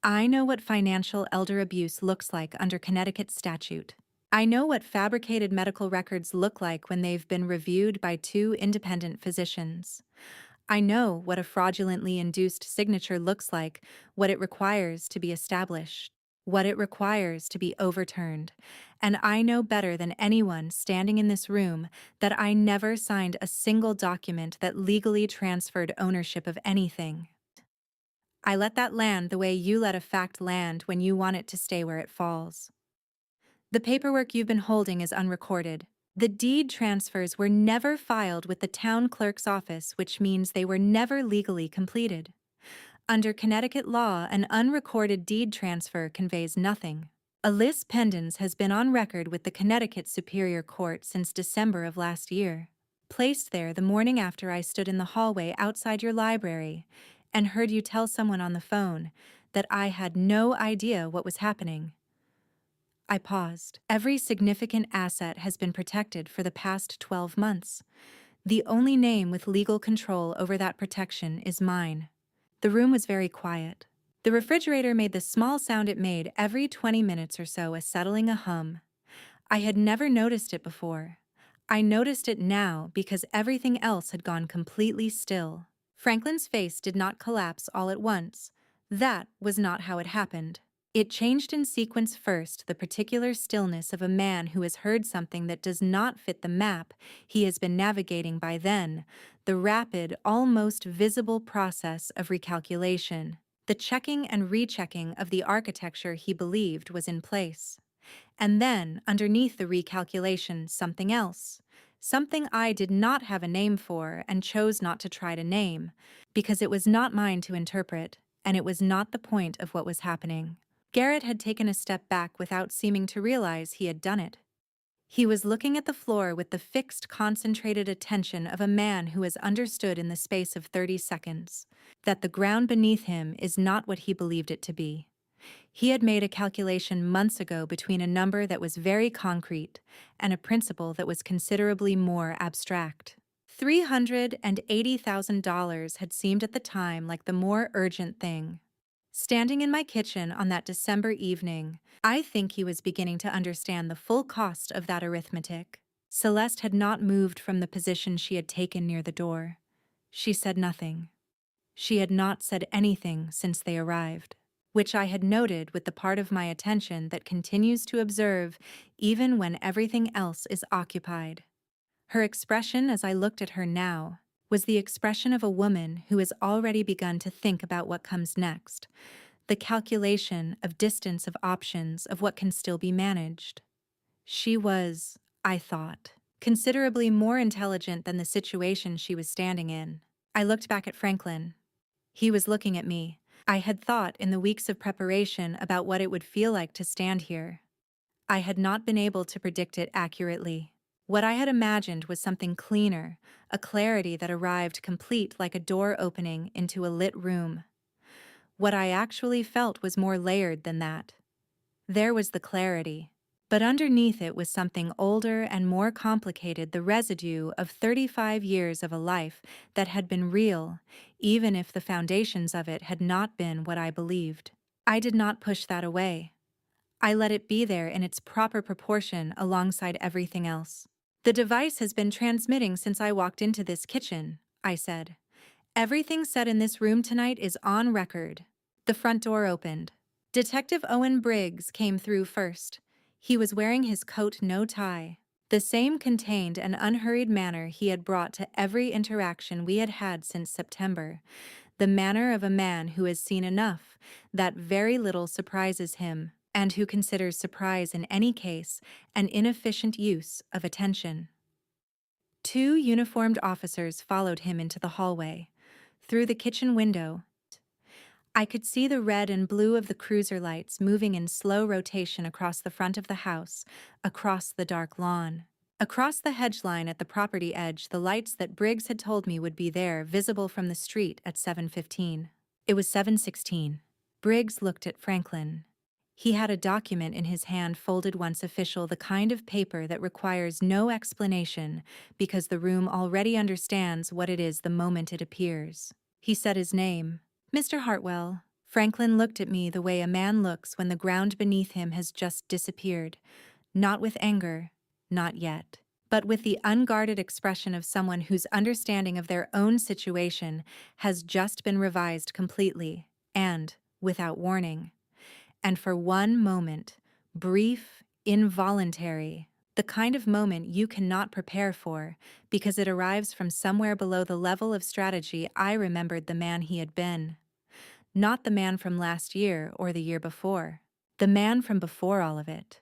I know what financial elder abuse looks like under Connecticut statute. I know what fabricated medical records look like when they've been reviewed by 2 independent physicians. I know what a fraudulently induced signature looks like, what it requires to be established, what it requires to be overturned, and I know better than anyone standing in this room that I never signed a single document that legally transferred ownership of anything. I let that land the way you let a fact land when you want it to stay where it falls. The paperwork you've been holding is unrecorded. The deed transfers were never filed with the town clerk's office, which means they were never legally completed. Under Connecticut law, an unrecorded deed transfer conveys nothing. A lis pendens has been on record with the Connecticut Superior Court since December of last year. Placed there the morning after I stood in the hallway outside your library and heard you tell someone on the phone that I had no idea what was happening. I paused. Every significant asset has been protected for the past 12 months. The only name with legal control over that protection is mine. The room was very quiet. The refrigerator made the small sound it made every 20 minutes or so, settling a hum. I had never noticed it before. I noticed it now because everything else had gone completely still. Franklin's face did not collapse all at once. That was not how it happened. It changed in sequence. First, the particular stillness of a man who has heard something that does not fit the map he has been navigating by then, the rapid, almost visible process of recalculation, the checking and rechecking of the architecture he believed was in place. And then, underneath the recalculation, something else. Something I did not have a name for and chose not to try to name, because it was not mine to interpret, and it was not the point of what was happening. Garrett had taken a step back without seeming to realize he had done it. He was looking at the floor with the fixed, concentrated attention of a man who has understood in the space of 30 seconds that the ground beneath him is not what he believed it to be. He had made a calculation months ago between a number that was very concrete and a principle that was considerably more abstract. $380,000 had seemed at the time like the more urgent thing. Standing in my kitchen on that December evening, I think he was beginning to understand the full cost of that arithmetic. Celeste had not moved from the position she had taken near the door. She said nothing. She had not said anything since they arrived, which I had noted with the part of my attention that continues to observe even when everything else is occupied. Her expression as I looked at her now was the expression of a woman who has already begun to think about what comes next, the calculation of distance, of options, of what can still be managed. She was, I thought, considerably more intelligent than the situation she was standing in. I looked back at Franklin. He was looking at me. I had thought in the weeks of preparation about what it would feel like to stand here. I had not been able to predict it accurately. What I had imagined was something cleaner, a clarity that arrived complete like a door opening into a lit room. What I actually felt was more layered than that. There was the clarity. But underneath it was something older and more complicated, the residue of 35 years of a life that had been real, even if the foundations of it had not been what I believed. I did not push that away. I let it be there in its proper proportion alongside everything else. The device has been transmitting since I walked into this kitchen, I said. Everything said in this room tonight is on record. The front door opened. Detective Owen Briggs came through first. He was wearing his coat, no tie. The same contained and unhurried manner he had brought to every interaction we had had since September. The manner of a man who has seen enough that very little surprises him, and who considers surprise in any case an inefficient use of attention. 2 uniformed officers followed him into the hallway. Through the kitchen window, I could see the red and blue of the cruiser lights moving in slow rotation across the front of the house, across the dark lawn. Across the hedge line at the property edge, the lights that Briggs had told me would be there, visible from the street at 7:15. It was 7:16. Briggs looked at Franklin. He had a document in his hand, folded once official, the kind of paper that requires no explanation because the room already understands what it is the moment it appears. He said his name. Mr. Hartwell. Franklin looked at me the way a man looks when the ground beneath him has just disappeared. Not with anger, not yet, but with the unguarded expression of someone whose understanding of their own situation has just been revised completely, and without warning. And for one moment, brief, involuntary, the kind of moment you cannot prepare for because it arrives from somewhere below the level of strategy, I remembered the man he had been. Not the man from last year or the year before. The man from before all of it.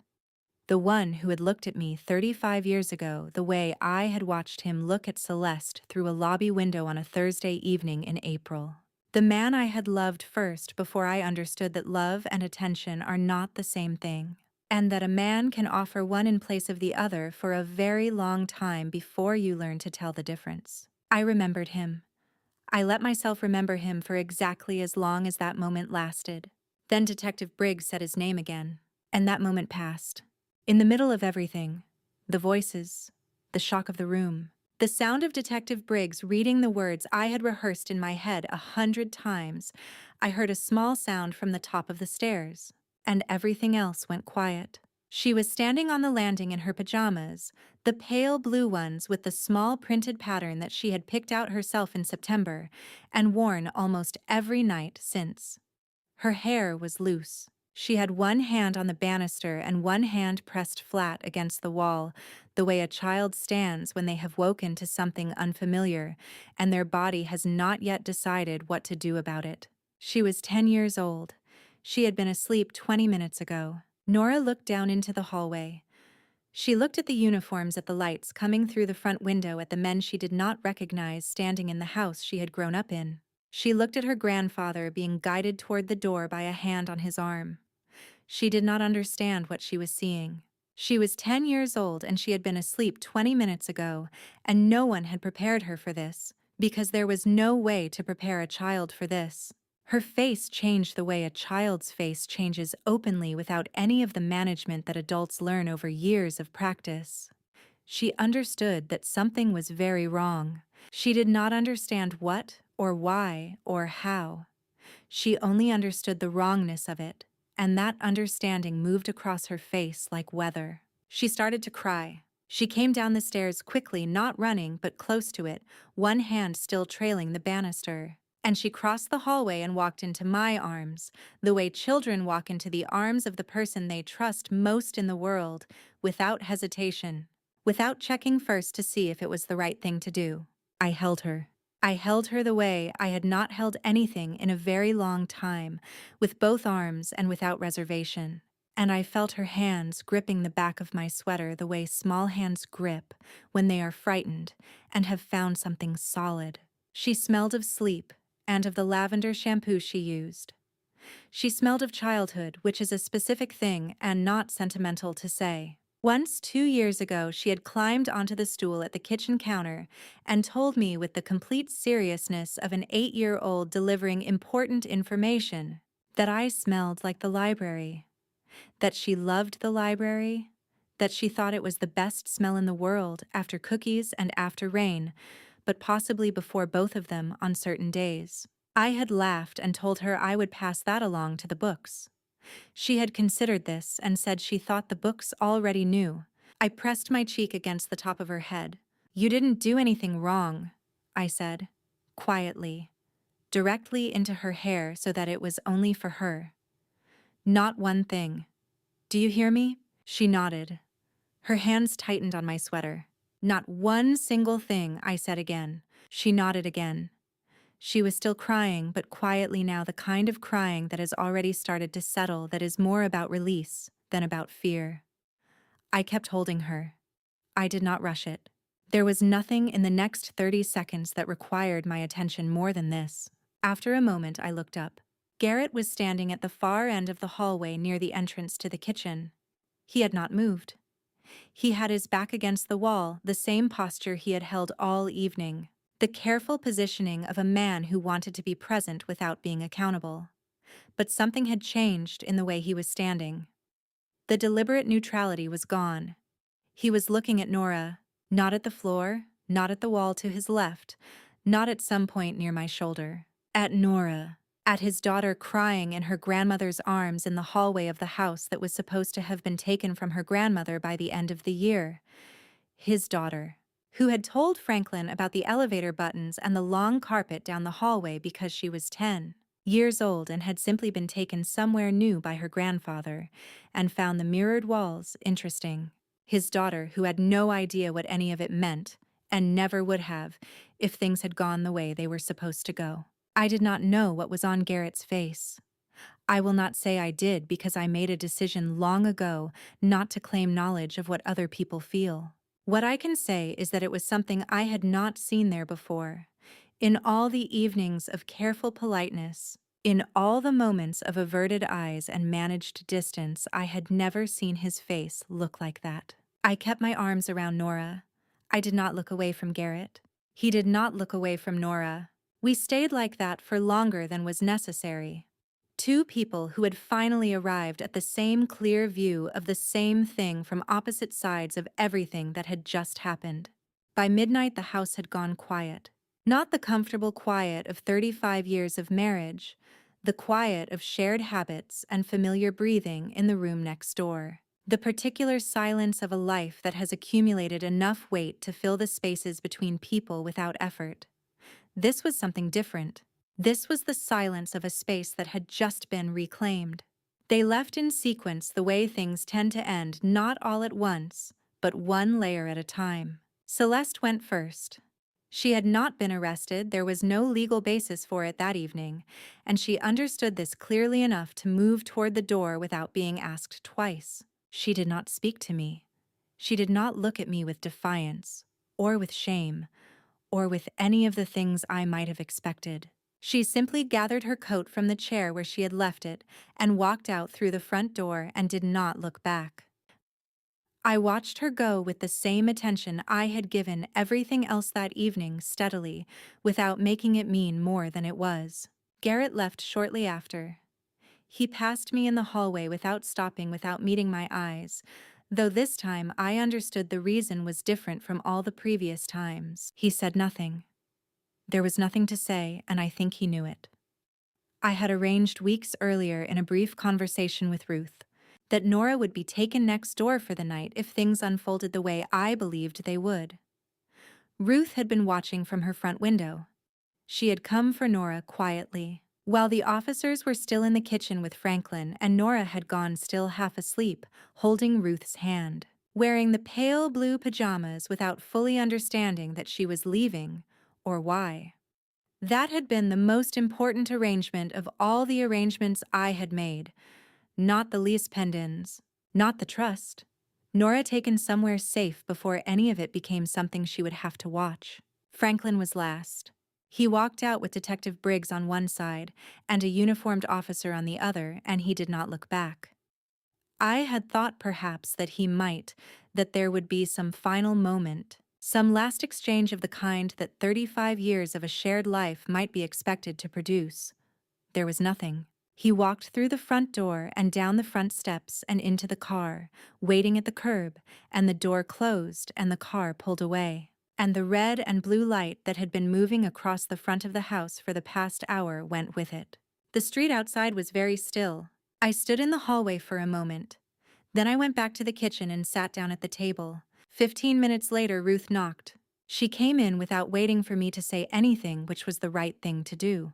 The one who had looked at me 35 years ago the way I had watched him look at Celeste through a lobby window on a Thursday evening in April. The man I had loved first before I understood that love and attention are not the same thing, and that a man can offer one in place of the other for a very long time before you learn to tell the difference. I remembered him. I let myself remember him for exactly as long as that moment lasted. Then Detective Briggs said his name again, and that moment passed. In the middle of everything, the voices, the shock of the room, the sound of Detective Briggs reading the words I had rehearsed in my head 100 times, I heard a small sound from the top of the stairs, and everything else went quiet. She was standing on the landing in her pajamas, the pale blue ones with the small printed pattern that she had picked out herself in September and worn almost every night since. Her hair was loose. She had one hand on the banister and one hand pressed flat against the wall, the way a child stands when they have woken to something unfamiliar and their body has not yet decided what to do about it. She was 10 years old. She had been asleep 20 minutes ago. Nora looked down into the hallway. She looked at the uniforms at the lights coming through the front window, at the men she did not recognize standing in the house she had grown up in. She looked at her grandfather being guided toward the door by a hand on his arm. She did not understand what she was seeing. She was 10 years old and she had been asleep 20 minutes ago, and no one had prepared her for this, because there was no way to prepare a child for this. Her face changed the way a child's face changes, openly, without any of the management that adults learn over years of practice. She understood that something was very wrong. She did not understand what or why or how. She only understood the wrongness of it, and that understanding moved across her face like weather. She started to cry. She came down the stairs quickly, not running but close to it, one hand still trailing the banister. And she crossed the hallway and walked into my arms, the way children walk into the arms of the person they trust most in the world, without hesitation, without checking first to see if it was the right thing to do. I held her. I held her the way I had not held anything in a very long time, with both arms and without reservation. And I felt her hands gripping the back of my sweater the way small hands grip when they are frightened and have found something solid. She smelled of sleep and of the lavender shampoo she used. She smelled of childhood, which is a specific thing and not sentimental to say. Once, 2 years ago, she had climbed onto the stool at the kitchen counter and told me with the complete seriousness of an 8-year-old delivering important information that I smelled like the library, that she loved the library, that she thought it was the best smell in the world after cookies and after rain, but possibly before both of them on certain days. I had laughed and told her I would pass that along to the books. She had considered this and said she thought the books already knew. I pressed my cheek against the top of her head. "You didn't do anything wrong," I said, quietly, directly into her hair so that it was only for her. "Not one thing. Do you hear me?" She nodded. Her hands tightened on my sweater. "Not one single thing," I said again. She nodded again. She was still crying, but quietly now, the kind of crying that has already started to settle, that is more about release than about fear. I kept holding her. I did not rush it. There was nothing in the next 30 seconds that required my attention more than this. After a moment, I looked up. Garrett was standing at the far end of the hallway near the entrance to the kitchen. He had not moved. He had his back against the wall, the same posture he had held all evening. The careful positioning of a man who wanted to be present without being accountable. But something had changed in the way he was standing. The deliberate neutrality was gone. He was looking at Nora, not at the floor, not at the wall to his left, not at some point near my shoulder. At Nora, at his daughter crying in her grandmother's arms in the hallway of the house that was supposed to have been taken from her grandmother by the end of the year. His daughter, who had told Franklin about the elevator buttons and the long carpet down the hallway because she was 10 years old and had simply been taken somewhere new by her grandfather and found the mirrored walls interesting. His daughter, who had no idea what any of it meant and never would have if things had gone the way they were supposed to go. I did not know what was on Garrett's face. I will not say I did, because I made a decision long ago not to claim knowledge of what other people feel. What I can say is that it was something I had not seen there before. In all the evenings of careful politeness, in all the moments of averted eyes and managed distance, I had never seen his face look like that. I kept my arms around Nora. I did not look away from Garrett. He did not look away from Nora. We stayed like that for longer than was necessary. Two people who had finally arrived at the same clear view of the same thing from opposite sides of everything that had just happened. By midnight, the house had gone quiet. Not the comfortable quiet of 35 years of marriage, the quiet of shared habits and familiar breathing in the room next door. The particular silence of a life that has accumulated enough weight to fill the spaces between people without effort. This was something different. This was the silence of a space that had just been reclaimed. They left in sequence the way things tend to end, not all at once, but one layer at a time. Celeste went first. She had not been arrested, there was no legal basis for it that evening, and she understood this clearly enough to move toward the door without being asked twice. She did not speak to me. She did not look at me with defiance, or with shame, or with any of the things I might have expected. She simply gathered her coat from the chair where she had left it and walked out through the front door and did not look back. I watched her go with the same attention I had given everything else that evening, steadily, without making it mean more than it was. Garrett left shortly after. He passed me in the hallway without stopping, without meeting my eyes, though this time I understood the reason was different from all the previous times. He said nothing. There was nothing to say, and I think he knew it. I had arranged weeks earlier in a brief conversation with Ruth that Nora would be taken next door for the night if things unfolded the way I believed they would. Ruth had been watching from her front window. She had come for Nora quietly. While the officers were still in the kitchen with Franklin, and Nora had gone still half asleep, holding Ruth's hand. Wearing the pale blue pajamas without fully understanding that she was leaving, or why. That had been the most important arrangement of all the arrangements I had made. Not the lease pendants, not the trust. Nora taken somewhere safe before any of it became something she would have to watch. Franklin was last. He walked out with Detective Briggs on one side and a uniformed officer on the other, and he did not look back. I had thought perhaps that he might, that there would be some final moment, some last exchange of the kind that 35 years of a shared life might be expected to produce. There was nothing. He walked through the front door and down the front steps and into the car, waiting at the curb, and the door closed and the car pulled away. And the red and blue light that had been moving across the front of the house for the past hour went with it. The street outside was very still. I stood in the hallway for a moment. Then I went back to the kitchen and sat down at the table. 15 minutes later, Ruth knocked. She came in without waiting for me to say anything, which was the right thing to do.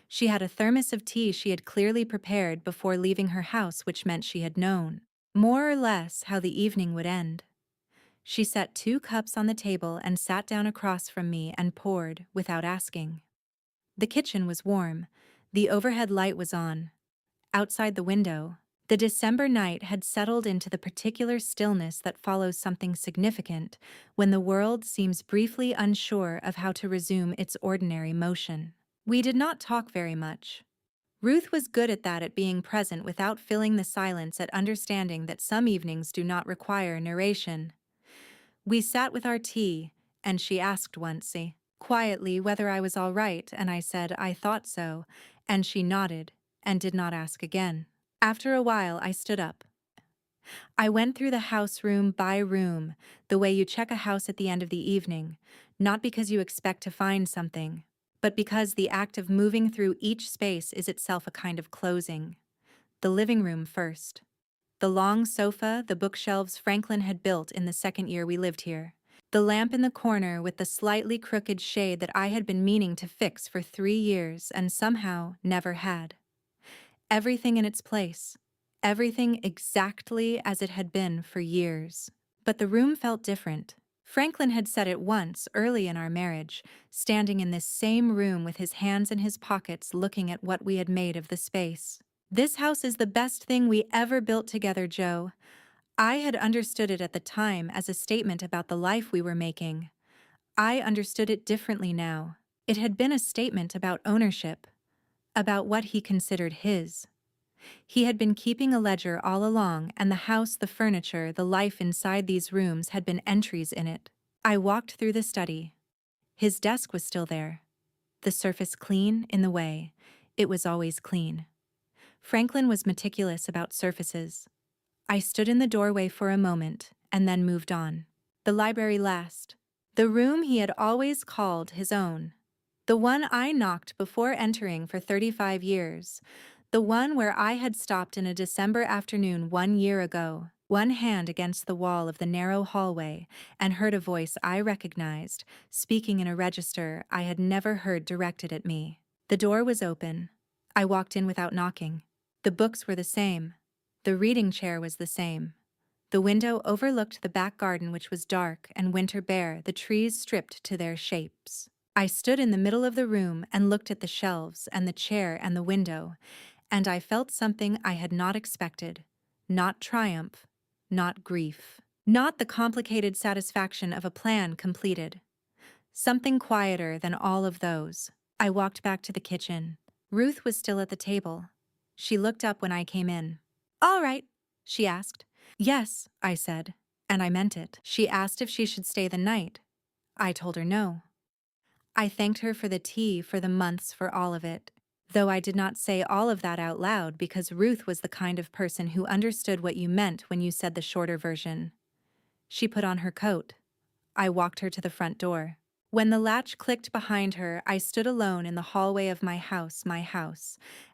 She had a thermos of tea she had clearly prepared before leaving her house, which meant she had known, more or less, how the evening would end. She set 2 cups on the table and sat down across from me and poured, without asking. The kitchen was warm. The overhead light was on. Outside the window, the December night had settled into the particular stillness that follows something significant when the world seems briefly unsure of how to resume its ordinary motion. We did not talk very much. Ruth was good at that, at being present without filling the silence, at understanding that some evenings do not require narration. We sat with our tea, and she asked once, quietly, whether I was all right, and I said I thought so, and she nodded, and did not ask again. After a while, I stood up. I went through the house room by room, the way you check a house at the end of the evening, not because you expect to find something, but because the act of moving through each space is itself a kind of closing. The living room first. The long sofa, the bookshelves Franklin had built in the second year we lived here. The lamp in the corner with the slightly crooked shade that I had been meaning to fix for 3 years and somehow never had. Everything in its place. Everything exactly as it had been for years. But the room felt different. Franklin had said it once, early in our marriage, standing in this same room with his hands in his pockets looking at what we had made of the space. "This house is the best thing we ever built together, Joe." I had understood it at the time as a statement about the life we were making. I understood it differently now. It had been a statement about ownership, about what he considered his. He had been keeping a ledger all along, and the house, the furniture, the life inside these rooms had been entries in it. I walked through the study. His desk was still there. The surface clean in the way. It was always clean. Franklin was meticulous about surfaces. I stood in the doorway for a moment and then moved on. The library last. The room he had always called his own. The one I knocked before entering for 35 years. The one where I had stopped in a December afternoon 1 year ago, one hand against the wall of the narrow hallway, and heard a voice I recognized, speaking in a register I had never heard directed at me. The door was open. I walked in without knocking. The books were the same. The reading chair was the same. The window overlooked the back garden, which was dark and winter bare, the trees stripped to their shapes. I stood in the middle of the room and looked at the shelves and the chair and the window, and I felt something I had not expected. Not triumph, not grief, not the complicated satisfaction of a plan completed. Something quieter than all of those. I walked back to the kitchen. Ruth was still at the table. She looked up when I came in. "All right," she asked. "Yes," I said, and I meant it. She asked if she should stay the night. I told her no. I thanked her for the tea, for the months, for all of it. Though I did not say all of that out loud, because Ruth was the kind of person who understood what you meant when you said the shorter version. She put on her coat. I walked her to the front door. When the latch clicked behind her, I stood alone in the hallway of my house,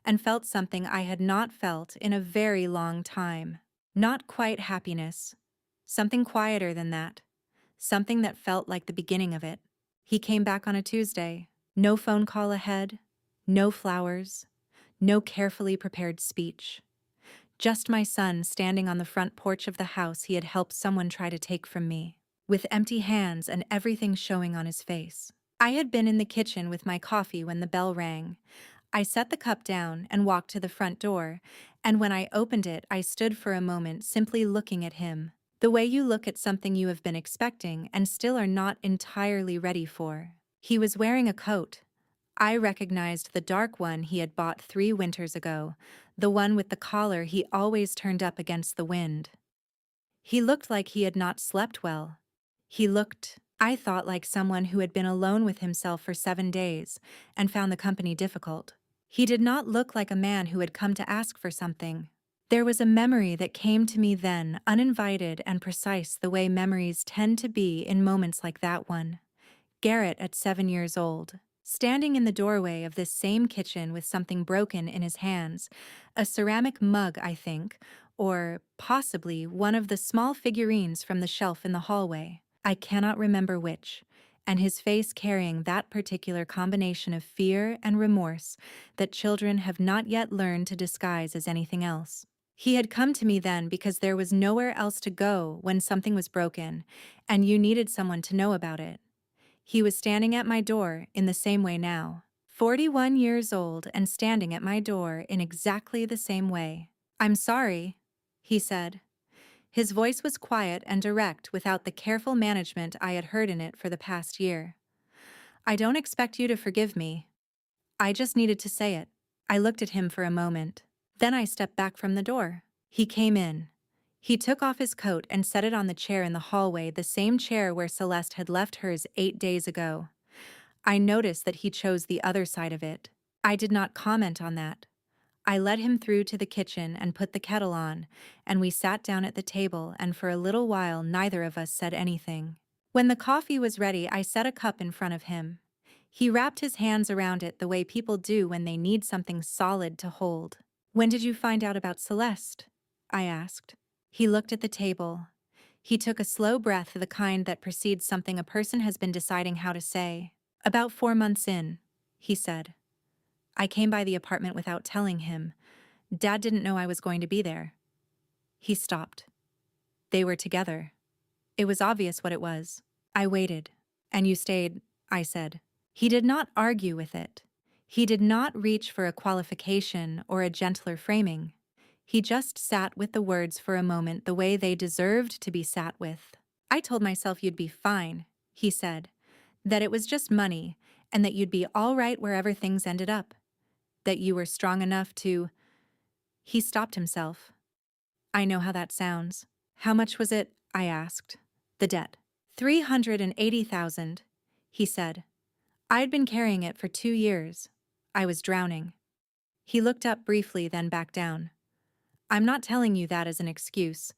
and felt something I had not felt in a very long time. Not quite happiness. Something quieter than that. Something that felt like the beginning of it. He came back on a Tuesday. No phone call ahead. No flowers. No carefully prepared speech. Just my son standing on the front porch of the house he had helped someone try to take from me, with empty hands and everything showing on his face. I had been in the kitchen with my coffee when the bell rang. I set the cup down and walked to the front door, and when I opened it, I stood for a moment simply looking at him, the way you look at something you have been expecting and still are not entirely ready for. He was wearing a coat. I recognized the dark one he had bought 3 winters ago, the one with the collar he always turned up against the wind. He looked like he had not slept well. He looked, I thought, like someone who had been alone with himself for 7 days and found the company difficult. He did not look like a man who had come to ask for something. There was a memory that came to me then, uninvited and precise the way memories tend to be in moments like that one. Garrett at 7 years old, standing in the doorway of this same kitchen with something broken in his hands, a ceramic mug, I think, or possibly one of the small figurines from the shelf in the hallway. I cannot remember which, and his face carrying that particular combination of fear and remorse that children have not yet learned to disguise as anything else. He had come to me then because there was nowhere else to go when something was broken, and you needed someone to know about it. He was standing at my door in the same way now. 41 years old and standing at my door in exactly the same way. "I'm sorry," he said. His voice was quiet and direct without the careful management I had heard in it for the past year. "I don't expect you to forgive me. I just needed to say it." I looked at him for a moment. Then I stepped back from the door. He came in. He took off his coat and set it on the chair in the hallway, the same chair where Celeste had left hers 8 days ago. I noticed that he chose the other side of it. I did not comment on that. I led him through to the kitchen and put the kettle on, and we sat down at the table, and for a little while neither of us said anything. When the coffee was ready, I set a cup in front of him. He wrapped his hands around it the way people do when they need something solid to hold. "When did you find out about Celeste?" I asked. He looked at the table. He took a slow breath, the kind that precedes something a person has been deciding how to say. "About 4 months in," he said. "I came by the apartment without telling him. Dad didn't know I was going to be there." He stopped. They were together. It was obvious what it was. I waited. "And you stayed," I said. He did not argue with it. He did not reach for a qualification or a gentler framing. He just sat with the words for a moment the way they deserved to be sat with. "I told myself you'd be fine," he said. "That it was just money, and that you'd be all right wherever things ended up. That you were strong enough to—" He stopped himself. "I know how that sounds." "How much was it?" I asked. "The debt." "380,000, he said. "I'd been carrying it for 2 years. I was drowning." He looked up briefly, then back down. "I'm not telling you that as an excuse.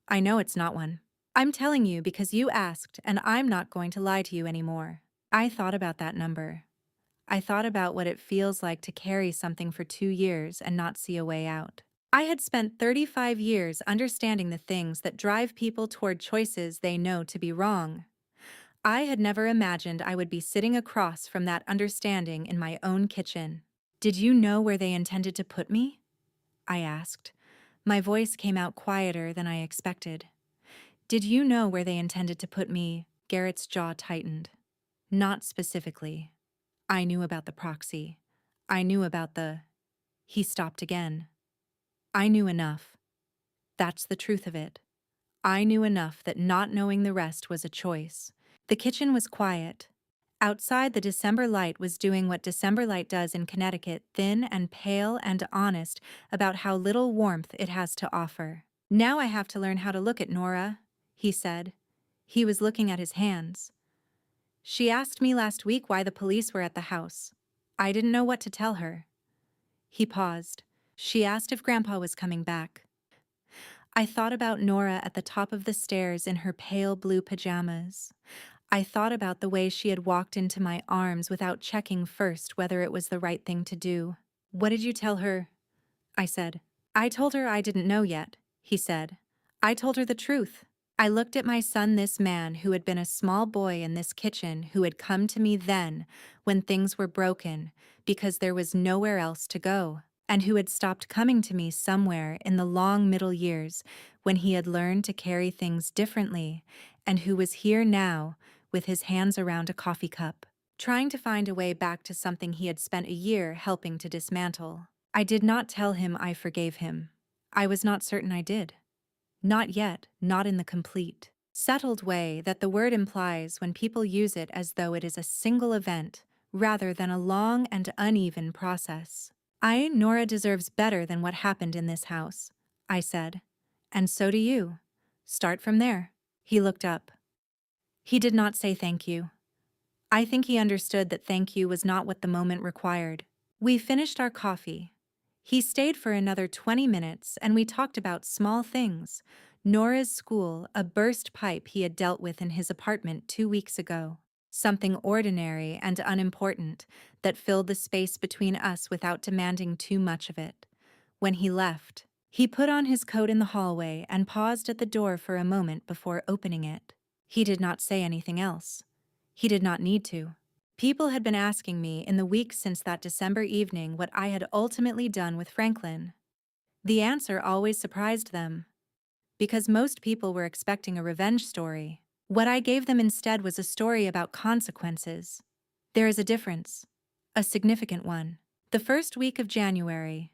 I know it's not one. I'm telling you because you asked, and I'm not going to lie to you anymore." I thought about that number. I thought about what it feels like to carry something for 2 years and not see a way out. I had spent 35 years understanding the things that drive people toward choices they know to be wrong. I had never imagined I would be sitting across from that understanding in my own kitchen. "Did you know where they intended to put me?" I asked. My voice came out quieter than I expected. "Did you know where they intended to put me?" Garrett's jaw tightened. "Not specifically. I knew about the proxy. I knew about the—" He stopped again. "I knew enough. That's the truth of it. I knew enough that not knowing the rest was a choice." The kitchen was quiet. Outside, the December light was doing what December light does in Connecticut, thin and pale and honest about how little warmth it has to offer. "Now I have to learn how to look at Nora," he said. He was looking at his hands. "She asked me last week why the police were at the house. I didn't know what to tell her." He paused. "She asked if Grandpa was coming back." I thought about Nora at the top of the stairs in her pale blue pajamas. I thought about the way she had walked into my arms without checking first whether it was the right thing to do. "What did you tell her?" I said. "I told her I didn't know yet," he said. "I told her the truth." I looked at my son, this man who had been a small boy in this kitchen, who had come to me then when things were broken because there was nowhere else to go, and who had stopped coming to me somewhere in the long middle years when he had learned to carry things differently, and who was here now with his hands around a coffee cup, trying to find a way back to something he had spent a year helping to dismantle. I did not tell him I forgave him. I was not certain I did. Not yet, not in the complete, settled way that the word implies when people use it as though it is a single event, rather than a long and uneven process. "Nora deserves better than what happened in this house," I said. "And so do you. Start from there." He looked up. He did not say thank you. I think he understood that thank you was not what the moment required. We finished our coffee. He stayed for another 20 minutes and we talked about small things. Nora's school, a burst pipe he had dealt with in his apartment 2 weeks ago. Something ordinary and unimportant that filled the space between us without demanding too much of it. When he left, he put on his coat in the hallway and paused at the door for a moment before opening it. He did not say anything else. He did not need to. People had been asking me in the weeks since that December evening what I had ultimately done with Franklin. The answer always surprised them, because most people were expecting a revenge story. What I gave them instead was a story about consequences. There is a difference, a significant one. The first week of January,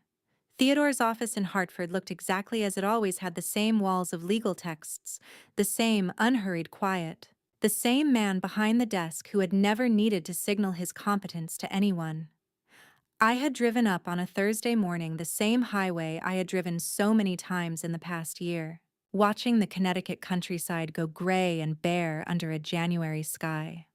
Theodore's office in Hartford looked exactly as it always had, the same walls of legal texts, the same unhurried quiet. The same man behind the desk who had never needed to signal his competence to anyone. I had driven up on a Thursday morning the same highway I had driven so many times in the past year, watching the Connecticut countryside go gray and bare under a January sky.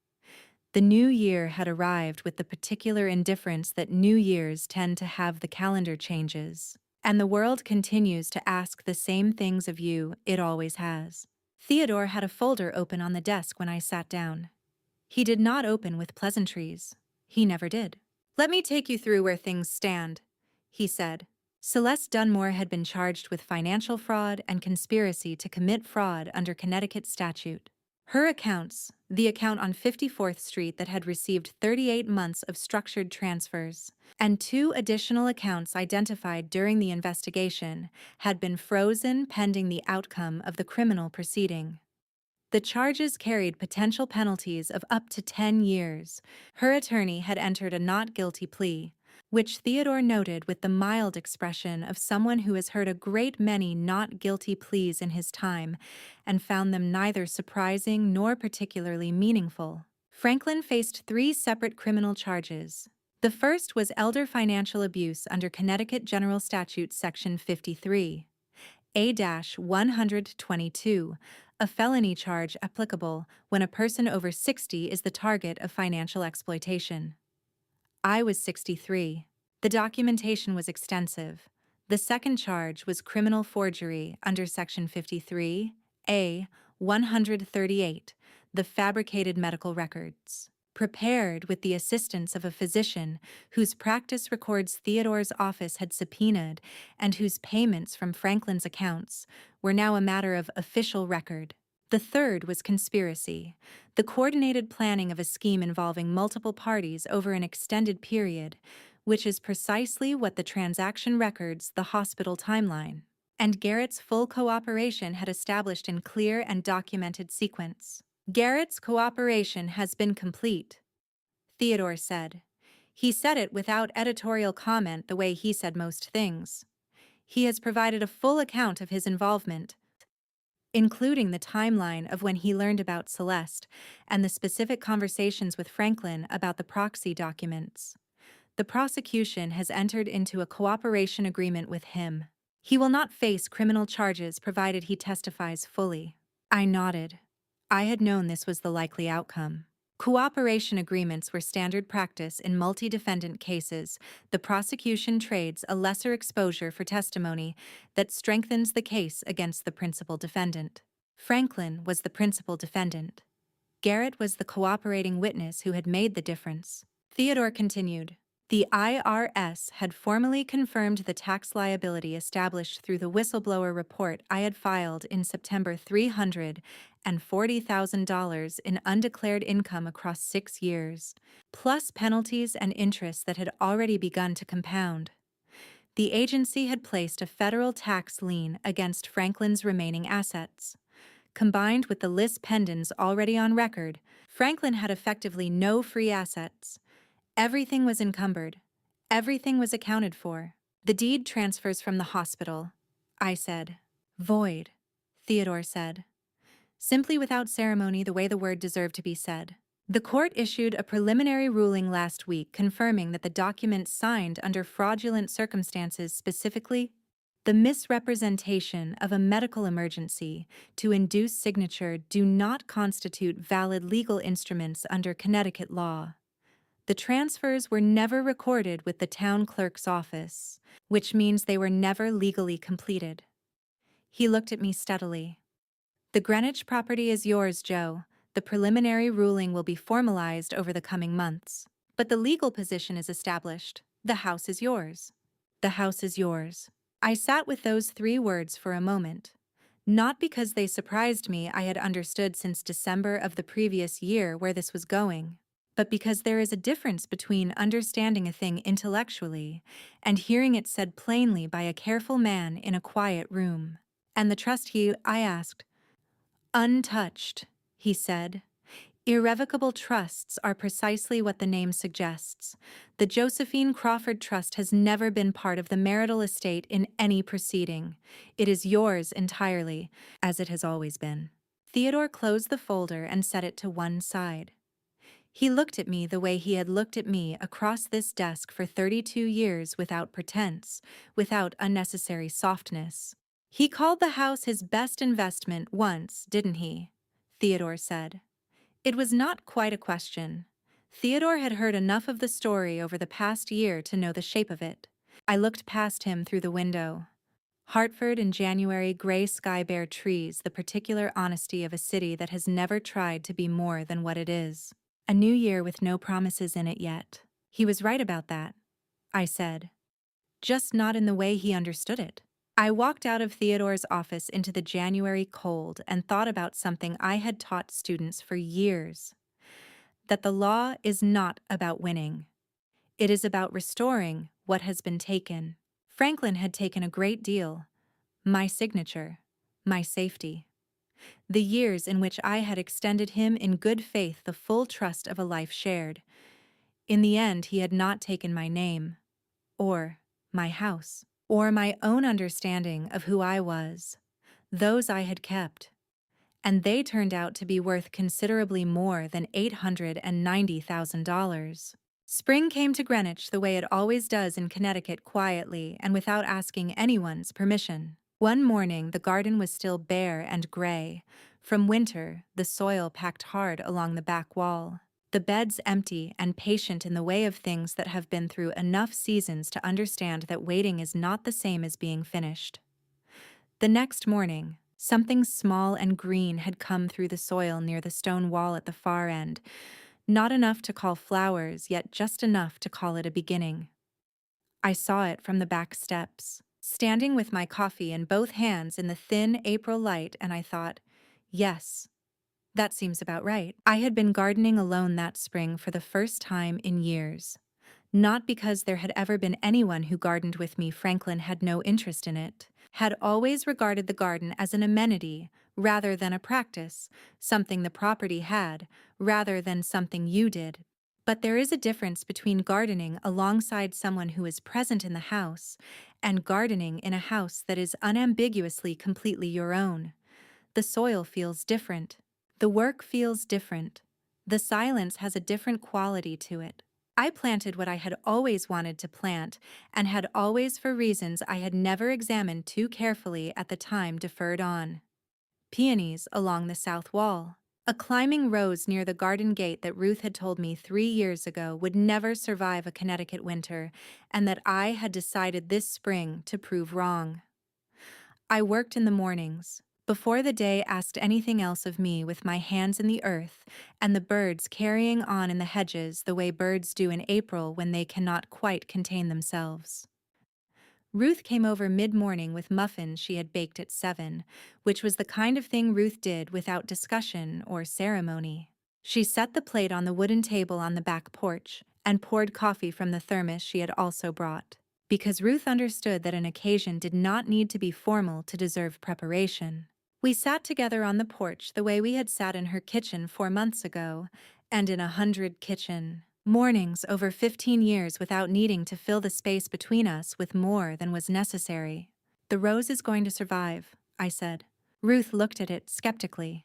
The new year had arrived with the particular indifference that New Year's tend to have. The calendar changes, and the world continues to ask the same things of you it always has. Theodore had a folder open on the desk when I sat down. He did not open with pleasantries. He never did. "Let me take you through where things stand," he said. Celeste Dunmore had been charged with financial fraud and conspiracy to commit fraud under Connecticut statute. Her accounts, the account on 54th Street that had received 38 months of structured transfers, and 2 additional accounts identified during the investigation, had been frozen pending the outcome of the criminal proceeding. The charges carried potential penalties of up to 10 years. Her attorney had entered a not guilty plea, which Theodore noted with the mild expression of someone who has heard a great many not guilty pleas in his time and found them neither surprising nor particularly meaningful. Franklin faced 3 separate criminal charges. The first was elder financial abuse under Connecticut General Statute Section 53. A-122, a felony charge applicable when a person over 60 is the target of financial exploitation. I was 63. The documentation was extensive. The second charge was criminal forgery under Section 53, A-138, the fabricated medical records, prepared with the assistance of a physician whose practice records Theodore's office had subpoenaed and whose payments from Franklin's accounts were now a matter of official record. The third was conspiracy, the coordinated planning of a scheme involving multiple parties over an extended period, which is precisely what the transaction records, the hospital timeline, and Garrett's full cooperation had established in clear and documented sequence. "Garrett's cooperation has been complete," Theodore said. He said it without editorial comment, the way he said most things. He has provided a full account of his involvement, including the timeline of when he learned about Celeste and the specific conversations with Franklin about the proxy documents. The prosecution has entered into a cooperation agreement with him. He will not face criminal charges provided he testifies fully. I nodded. I had known this was the likely outcome. Cooperation agreements were standard practice in multi-defendant cases. The prosecution trades a lesser exposure for testimony that strengthens the case against the principal defendant. Franklin was the principal defendant. Garrett was the cooperating witness who had made the difference. Theodore continued. The IRS had formally confirmed the tax liability established through the whistleblower report I had filed in September. $340,000 in undeclared income across 6 years, plus penalties and interest that had already begun to compound. The agency had placed a federal tax lien against Franklin's remaining assets. Combined with the lis pendens already on record, Franklin had effectively no free assets. Everything was encumbered. Everything was accounted for. "The deed transfers from the hospital," I said. "Void," Theodore said. Simply without ceremony, the way the word deserved to be said. The court issued a preliminary ruling last week confirming that the documents signed under fraudulent circumstances, specifically the misrepresentation of a medical emergency to induce signature, do not constitute valid legal instruments under Connecticut law. The transfers were never recorded with the town clerk's office, which means they were never legally completed. He looked at me steadily. The Greenwich property is yours, Joe. The preliminary ruling will be formalized over the coming months. But the legal position is established. The house is yours. The house is yours. I sat with those 3 words for a moment. Not because they surprised me, I had understood since December of the previous year where this was going, but because there is a difference between understanding a thing intellectually and hearing it said plainly by a careful man in a quiet room. And the trust I asked. Untouched, he said. Irrevocable trusts are precisely what the name suggests. The Josephine Crawford Trust has never been part of the marital estate in any proceeding. It is yours entirely, as it has always been. Theodore closed the folder and set it to one side. He looked at me the way he had looked at me across this desk for 32 years without pretense, without unnecessary softness. He called the house his best investment once, didn't he? Theodore said. It was not quite a question. Theodore had heard enough of the story over the past year to know the shape of it. I looked past him through the window. Hartford in January, gray sky bare trees, the particular honesty of a city that has never tried to be more than what it is. A new year with no promises in it yet. He was right about that, I said. Just not in the way he understood it. I walked out of Theodore's office into the January cold and thought about something I had taught students for years. That the law is not about winning. It is about restoring what has been taken. Franklin had taken a great deal. My signature, my safety. The years in which I had extended him in good faith the full trust of a life shared. In the end, he had not taken my name, or my house, or my own understanding of who I was. Those I had kept, and they turned out to be worth considerably more than $890,000. Spring came to Greenwich the way it always does in Connecticut, quietly and without asking anyone's permission. One morning the garden was still bare and gray. From winter, the soil packed hard along the back wall. The beds empty and patient in the way of things that have been through enough seasons to understand that waiting is not the same as being finished. The next morning, something small and green had come through the soil near the stone wall at the far end, not enough to call flowers, yet just enough to call it a beginning. I saw it from the back steps, standing with my coffee in both hands in the thin April light, and I thought, yes, that seems about right. I had been gardening alone that spring for the first time in years. Not because there had ever been anyone who gardened with me. Franklin had no interest in it, had always regarded the garden as an amenity rather than a practice, something the property had rather than something you did. But there is a difference between gardening alongside someone who is present in the house and gardening in a house that is unambiguously completely your own. The soil feels different. The work feels different. The silence has a different quality to it. I planted what I had always wanted to plant, and had always, for reasons I had never examined too carefully at the time, deferred on. Peonies along the south wall. A climbing rose near the garden gate that Ruth had told me 3 years ago would never survive a Connecticut winter, and that I had decided this spring to prove wrong. I worked in the mornings, before the day asked anything else of me, with my hands in the earth, and the birds carrying on in the hedges the way birds do in April when they cannot quite contain themselves. Ruth came over mid-morning with muffins she had baked at 7, which was the kind of thing Ruth did without discussion or ceremony. She set the plate on the wooden table on the back porch and poured coffee from the thermos she had also brought, because Ruth understood that an occasion did not need to be formal to deserve preparation. We sat together on the porch the way we had sat in her kitchen 4 months ago, and in 100 kitchen mornings over 15 years without needing to fill the space between us with more than was necessary. The rose is going to survive, I said. Ruth looked at it skeptically.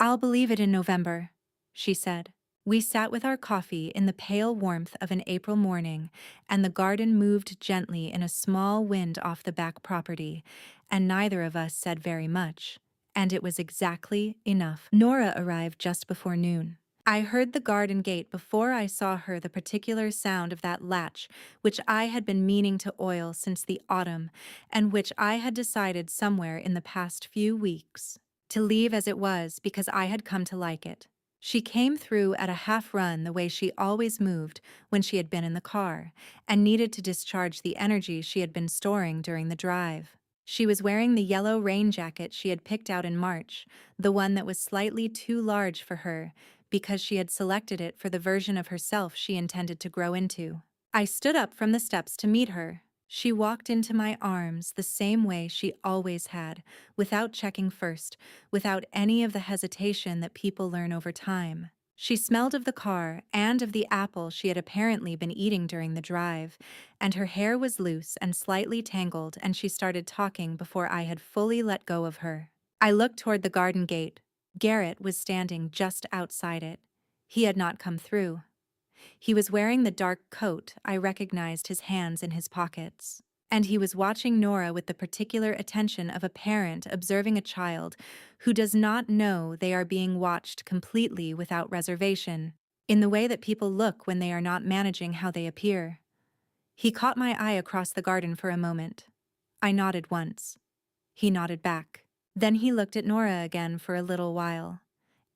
I'll believe it in November, she said. We sat with our coffee in the pale warmth of an April morning, and the garden moved gently in a small wind off the back property, and neither of us said very much, and it was exactly enough. Nora arrived just before noon. I heard the garden gate before I saw her, the particular sound of that latch, which I had been meaning to oil since the autumn, and which I had decided somewhere in the past few weeks to leave as it was because I had come to like it. She came through at a half run the way she always moved when she had been in the car, and needed to discharge the energy she had been storing during the drive. She was wearing the yellow rain jacket she had picked out in March, the one that was slightly too large for her, because she had selected it for the version of herself she intended to grow into. I stood up from the steps to meet her. She walked into my arms the same way she always had, without checking first, without any of the hesitation that people learn over time. She smelled of the car and of the apple she had apparently been eating during the drive, and her hair was loose and slightly tangled, and she started talking before I had fully let go of her. I looked toward the garden gate. Garrett was standing just outside it. He had not come through. He was wearing the dark coat. I recognized his hands in his pockets. And he was watching Nora with the particular attention of a parent observing a child who does not know they are being watched completely without reservation, in the way that people look when they are not managing how they appear. He caught my eye across the garden for a moment. I nodded once. He nodded back. Then he looked at Nora again for a little while,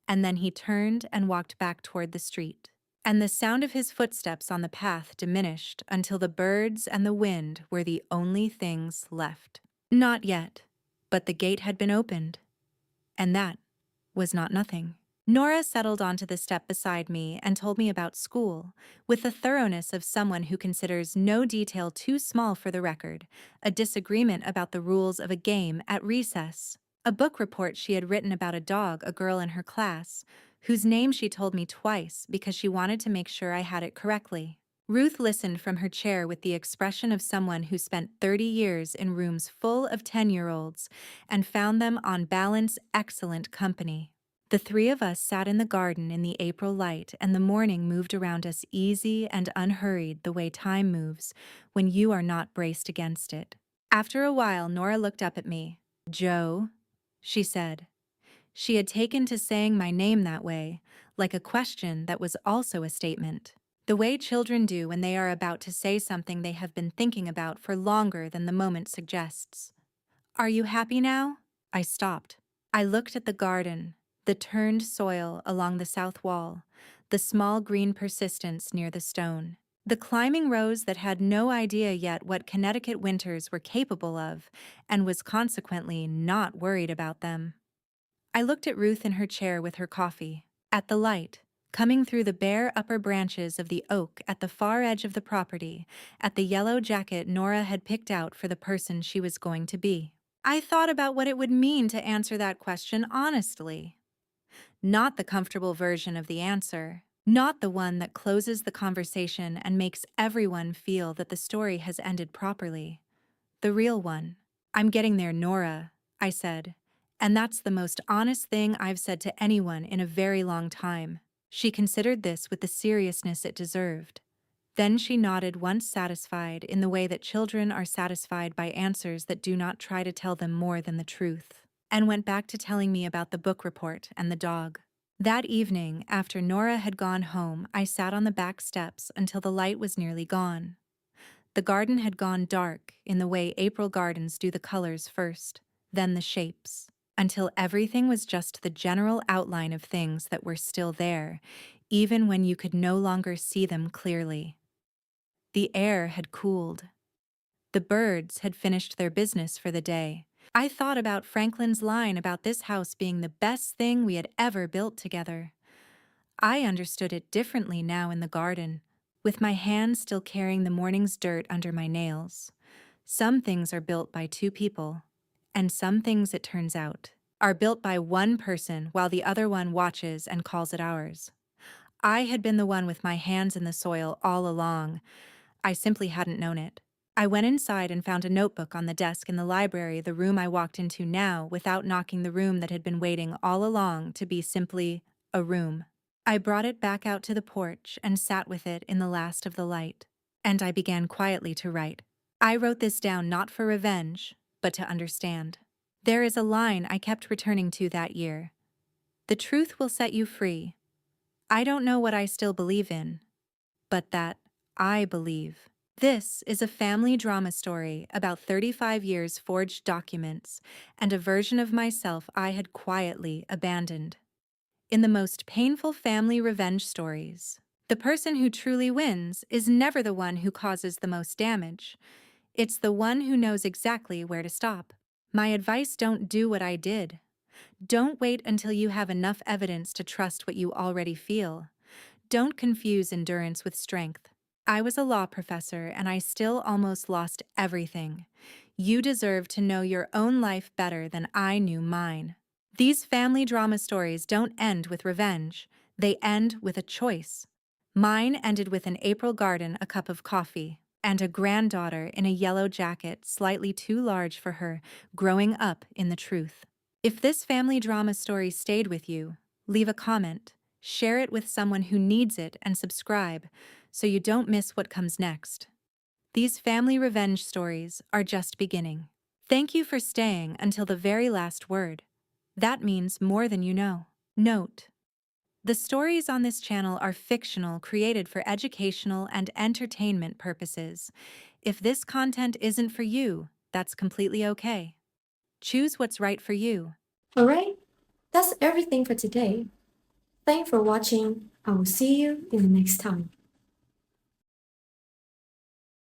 and then he turned and walked back toward the street. And the sound of his footsteps on the path diminished until the birds and the wind were the only things left. Not yet, but the gate had been opened, and that was not nothing. Nora settled onto the step beside me and told me about school, with the thoroughness of someone who considers no detail too small for the record, a disagreement about the rules of a game at recess, a book report she had written about a dog, a girl in her class, whose name she told me twice because she wanted to make sure I had it correctly. Ruth listened from her chair with the expression of someone who spent 30 years in rooms full of 10-year-olds and found them on balance excellent company. The three of us sat in the garden in the April light, and the morning moved around us easy and unhurried the way time moves when you are not braced against it. After a while, Nora looked up at me. "Joe," she said. She had taken to saying my name that way, like a question that was also a statement. The way children do when they are about to say something they have been thinking about for longer than the moment suggests. "Are you happy now?" I stopped. I looked at the garden, the turned soil along the south wall, the small green persistence near the stone, the climbing rose that had no idea yet what Connecticut winters were capable of and was consequently not worried about them. I looked at Ruth in her chair with her coffee, at the light, coming through the bare upper branches of the oak at the far edge of the property, at the yellow jacket Nora had picked out for the person she was going to be. I thought about what it would mean to answer that question honestly. Not the comfortable version of the answer, not the one that closes the conversation and makes everyone feel that the story has ended properly. The real one. "I'm getting there, Nora," I said. And that's the most honest thing I've said to anyone in a very long time. She considered this with the seriousness it deserved. Then she nodded, once satisfied, in the way that children are satisfied by answers that do not try to tell them more than the truth, and went back to telling me about the book report and the dog. That evening, after Nora had gone home, I sat on the back steps until the light was nearly gone. The garden had gone dark in the way April gardens do, the colors first, then the shapes, until everything was just the general outline of things that were still there, even when you could no longer see them clearly. The air had cooled. The birds had finished their business for the day. I thought about Franklin's line about this house being the best thing we had ever built together. I understood it differently now in the garden, with my hands still carrying the morning's dirt under my nails. Some things are built by two people, and some things, it turns out, are built by one person while the other one watches and calls it ours. I had been the one with my hands in the soil all along. I simply hadn't known it. I went inside and found a notebook on the desk in the library, the room I walked into now, without knocking, the room that had been waiting all along to be simply a room. I brought it back out to the porch and sat with it in the last of the light, and I began quietly to write. I wrote this down not for revenge, but to understand. There is a line I kept returning to that year. "The truth will set you free." I don't know what I still believe in, but that I believe. This is a family drama story about 35 years forged documents and a version of myself I had quietly abandoned. In the most painful family revenge stories, the person who truly wins is never the one who causes the most damage. It's the one who knows exactly where to stop. My advice: don't do what I did. Don't wait until you have enough evidence to trust what you already feel. Don't confuse endurance with strength. I was a law professor and I still almost lost everything. You deserve to know your own life better than I knew mine. These family drama stories don't end with revenge, they end with a choice. Mine ended with an April garden, a cup of coffee, and a granddaughter in a yellow jacket slightly too large for her, growing up in the truth. If this family drama story stayed with you, leave a comment, share it with someone who needs it, and subscribe so you don't miss what comes next. These family revenge stories are just beginning. Thank you for staying until the very last word. That means more than you know. Note: the stories on this channel are fictional, created for educational and entertainment purposes. If this content isn't for you, that's completely okay. Choose what's right for you. Alright, that's everything for today. Thanks for watching. I will see you in the next time.